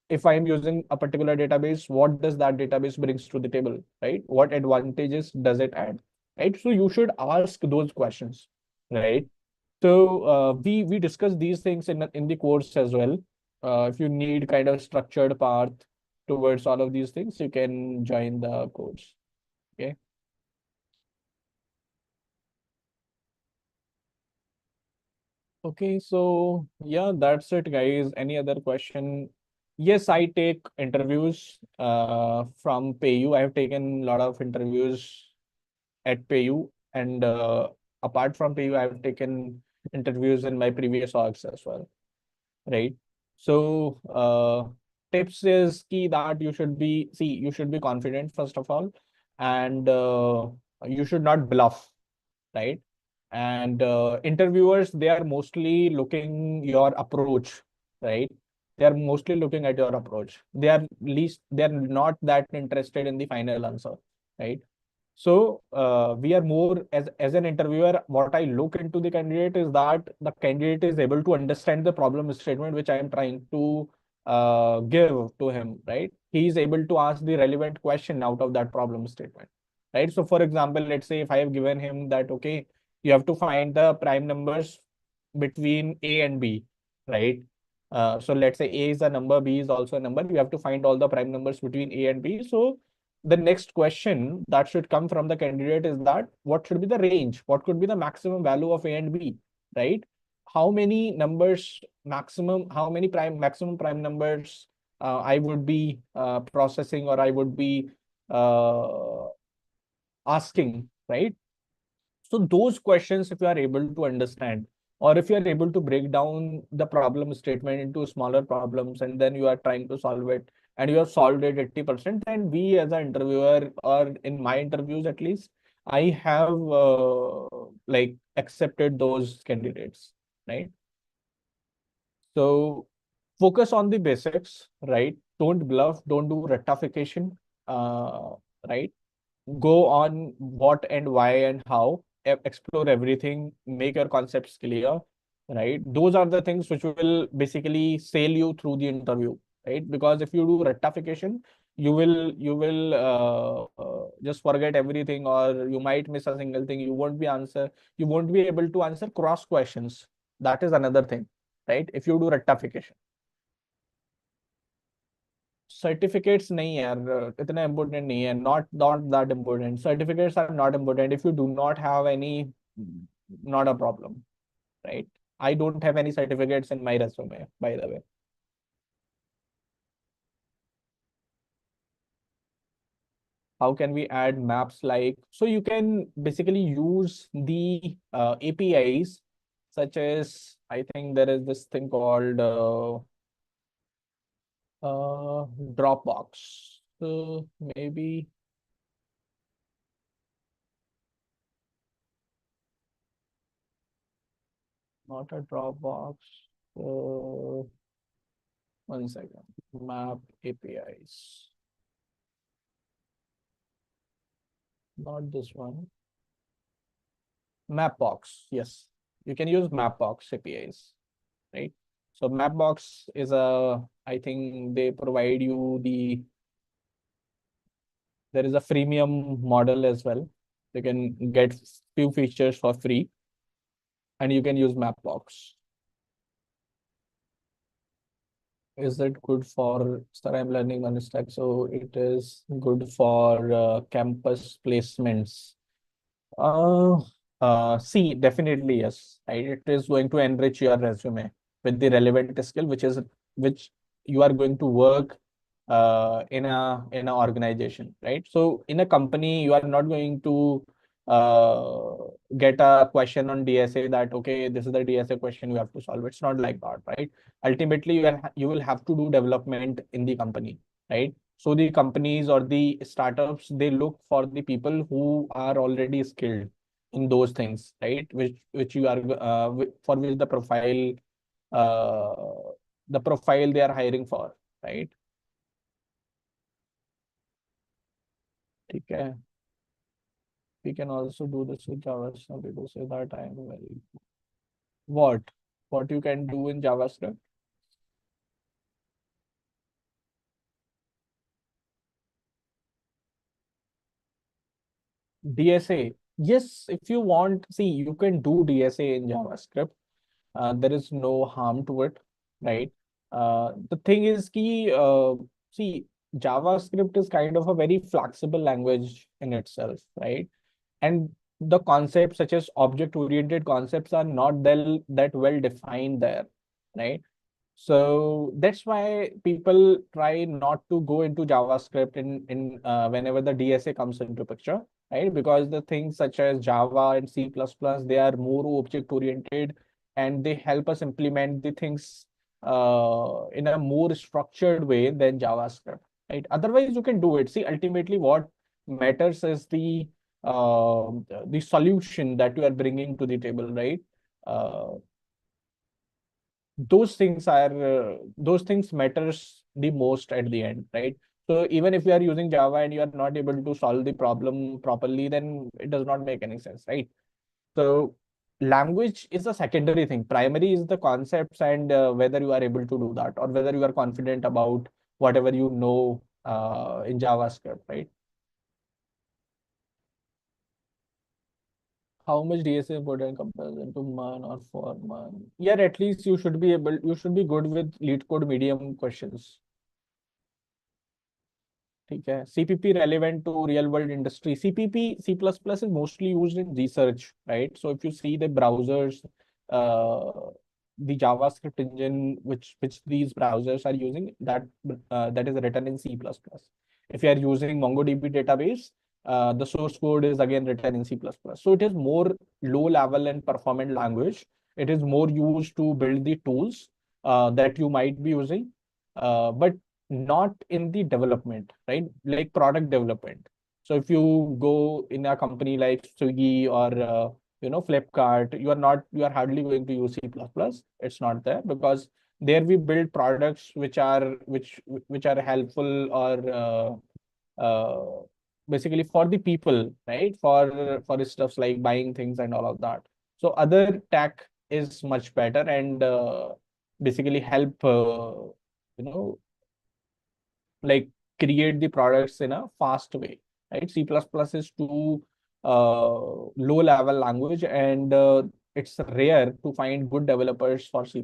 If I am using a particular database, what does that database brings to the table, right? What advantages does it add, right? So you should ask those questions, right? So we discuss these things in the course as well. If you need kind of structured path towards all of these things, you can join the course. Okay. Okay, so yeah, that's it, guys. Any other question? Yes, I take interviews from PayU. I have taken a lot of interviews at PayU, and apart from PayU, I have taken interviews in my previous orgs as well, right? So tips is key that you should be confident first of all, and you should not bluff, right? And interviewers, they are mostly looking your approach, right? They are mostly looking at your approach. They are not that interested in the final answer, right? So we are more, as an interviewer, what I look into the candidate is that the candidate is able to understand the problem statement which I am trying to give to him, right? he is able to ask the relevant question out of that problem statement, right? So for example, let's say if I have given him that, okay, you have to find the prime numbers between A and B, right? So let's say A is a number, B is also a number. You have to find all the prime numbers between A and B. So the next question that should come from the candidate is that what should be the range? What could be the maximum value of A and B, right? How many numbers maximum, how many maximum prime numbers I would be processing, or I would be uh, asking, right? So those questions, if you are able to understand, or if you are able to break down the problem statement into smaller problems, and then you are trying to solve it, and you have solved it 80%, then we as an interviewer, or in my interviews at least, I have like accepted those candidates, right? So focus on the basics, right? Don't bluff, don't do rectification, uh, right? Go on what and why and how, explore everything, make your concepts clear, right? Those are the things which will basically sail you through the interview, right? Because if you do rectification, you will just forget everything, or you might miss a single thing. You won't be able to answer cross questions. That is another thing, right? If you do rectification. Certificates नहीं है यार, इतना important नहीं है, not that important, certificates are not important if you do not have any, not a problem, right? I don't have any certificates in my resume, by the way. How can we add maps? Like, so you can basically use the APIs, such as, I think there is this thing called Dropbox. So maybe not a Dropbox. Uh, One second. Map APIs. Not this one. Mapbox. Yes. You can use Mapbox APIs, right? So Mapbox is I think they provide you there is a freemium model as well. You can get few features for free, and you can use Mapbox. Is it good for, sir, I'm learning on stack, so it is good for campus placements. Uh, See, definitely yes. Right? It is going to enrich your resume with the relevant skill, which you are going to work in a organization, right? So in a company, you are not going to uh, get a question on DSA that, okay, this is the DSA question you have to solve. It's not like that, right? Ultimately, you will have to do development in the company, right? So the companies or the startups, they look for the people who are already skilled in those things, right? Which you are for which the profile they are hiring for, right? Okay. We can also do this with Java. Some people say that I am very what? What you can do in JavaScript? DSA. Yes, if you want, see, you can do DSA in JavaScript. There is no harm to it, right? The thing is ki, see, JavaScript is kind of a very flexible language in itself, right? And the concepts such as object oriented concepts are not that well defined there, right? So that's why people try not to go into JavaScript in whenever the DSA comes into picture, right? Because the things such as Java and C++, they are more object oriented, and they help us implement the things in a more structured way than JavaScript, right? Otherwise, you can do it. See, ultimately, what matters is the solution that you are bringing to the table, right? Uh, those things matters the most at the end, right? So even if you are using Java and you are not able to solve the problem properly, then it does not make any sense, right? So language is a secondary thing. Primary is the concepts, and whether you are able to do that, or whether you are confident about whatever you know in JavaScript, right? How much DSA put in comparison to man or for man? Yeah, at least you should be good with lead code medium questions. ठीक है CPP relevant to real world industry. CPP C++ is mostly used in research, right? So if you see the browsers, uh, the JavaScript engine which these browsers are using, that is written in C++. If you are using MongoDB database, the source code is again written in C++. So it is more low level and performant language. It is more used to build the tools that you might be using. But not in the development, right? Like product development. So if you go in a company like Swiggy or Flipkart, you are hardly going to use C++. It's not there because there we build products which are helpful or basically for the people, right? For stuffs like buying things and all of that. So other tech is much better and basically help you know like create the products in a fast way, right? C++ is too low level language and it's rare to find good developers for C++.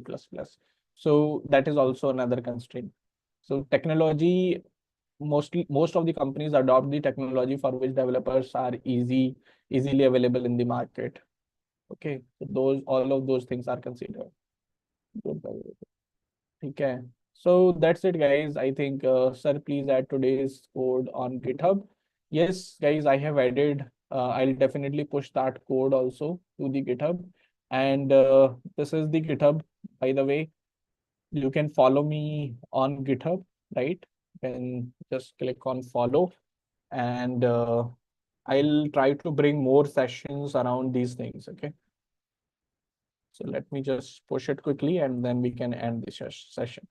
So that is also another constraint. So technology, most of the companies adopt the technology for which developers are easily available in the market. Okay, so those all of those things are considered. Good developer. Okay. So that's it, guys. I think, sir, please add today's code on GitHub. Yes, guys, I have added. I'll definitely push that code also to the GitHub. And this is the GitHub, by the way. You can follow me on GitHub, right? You can just click on follow. And I'll try to bring more sessions around these things. Okay. So let me just push it quickly and then we can end the session.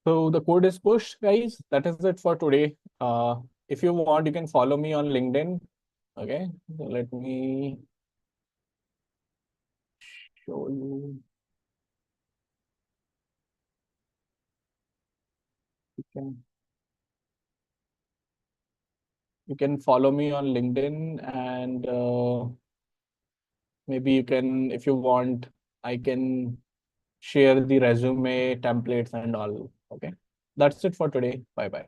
So the code is pushed, guys. That is it for today. If you want, you can follow me on LinkedIn. Okay, so let me show you. You you can follow me on LinkedIn, and maybe you can, if you want, I can share the resume templates and all. Okay, that's it for today. Bye bye.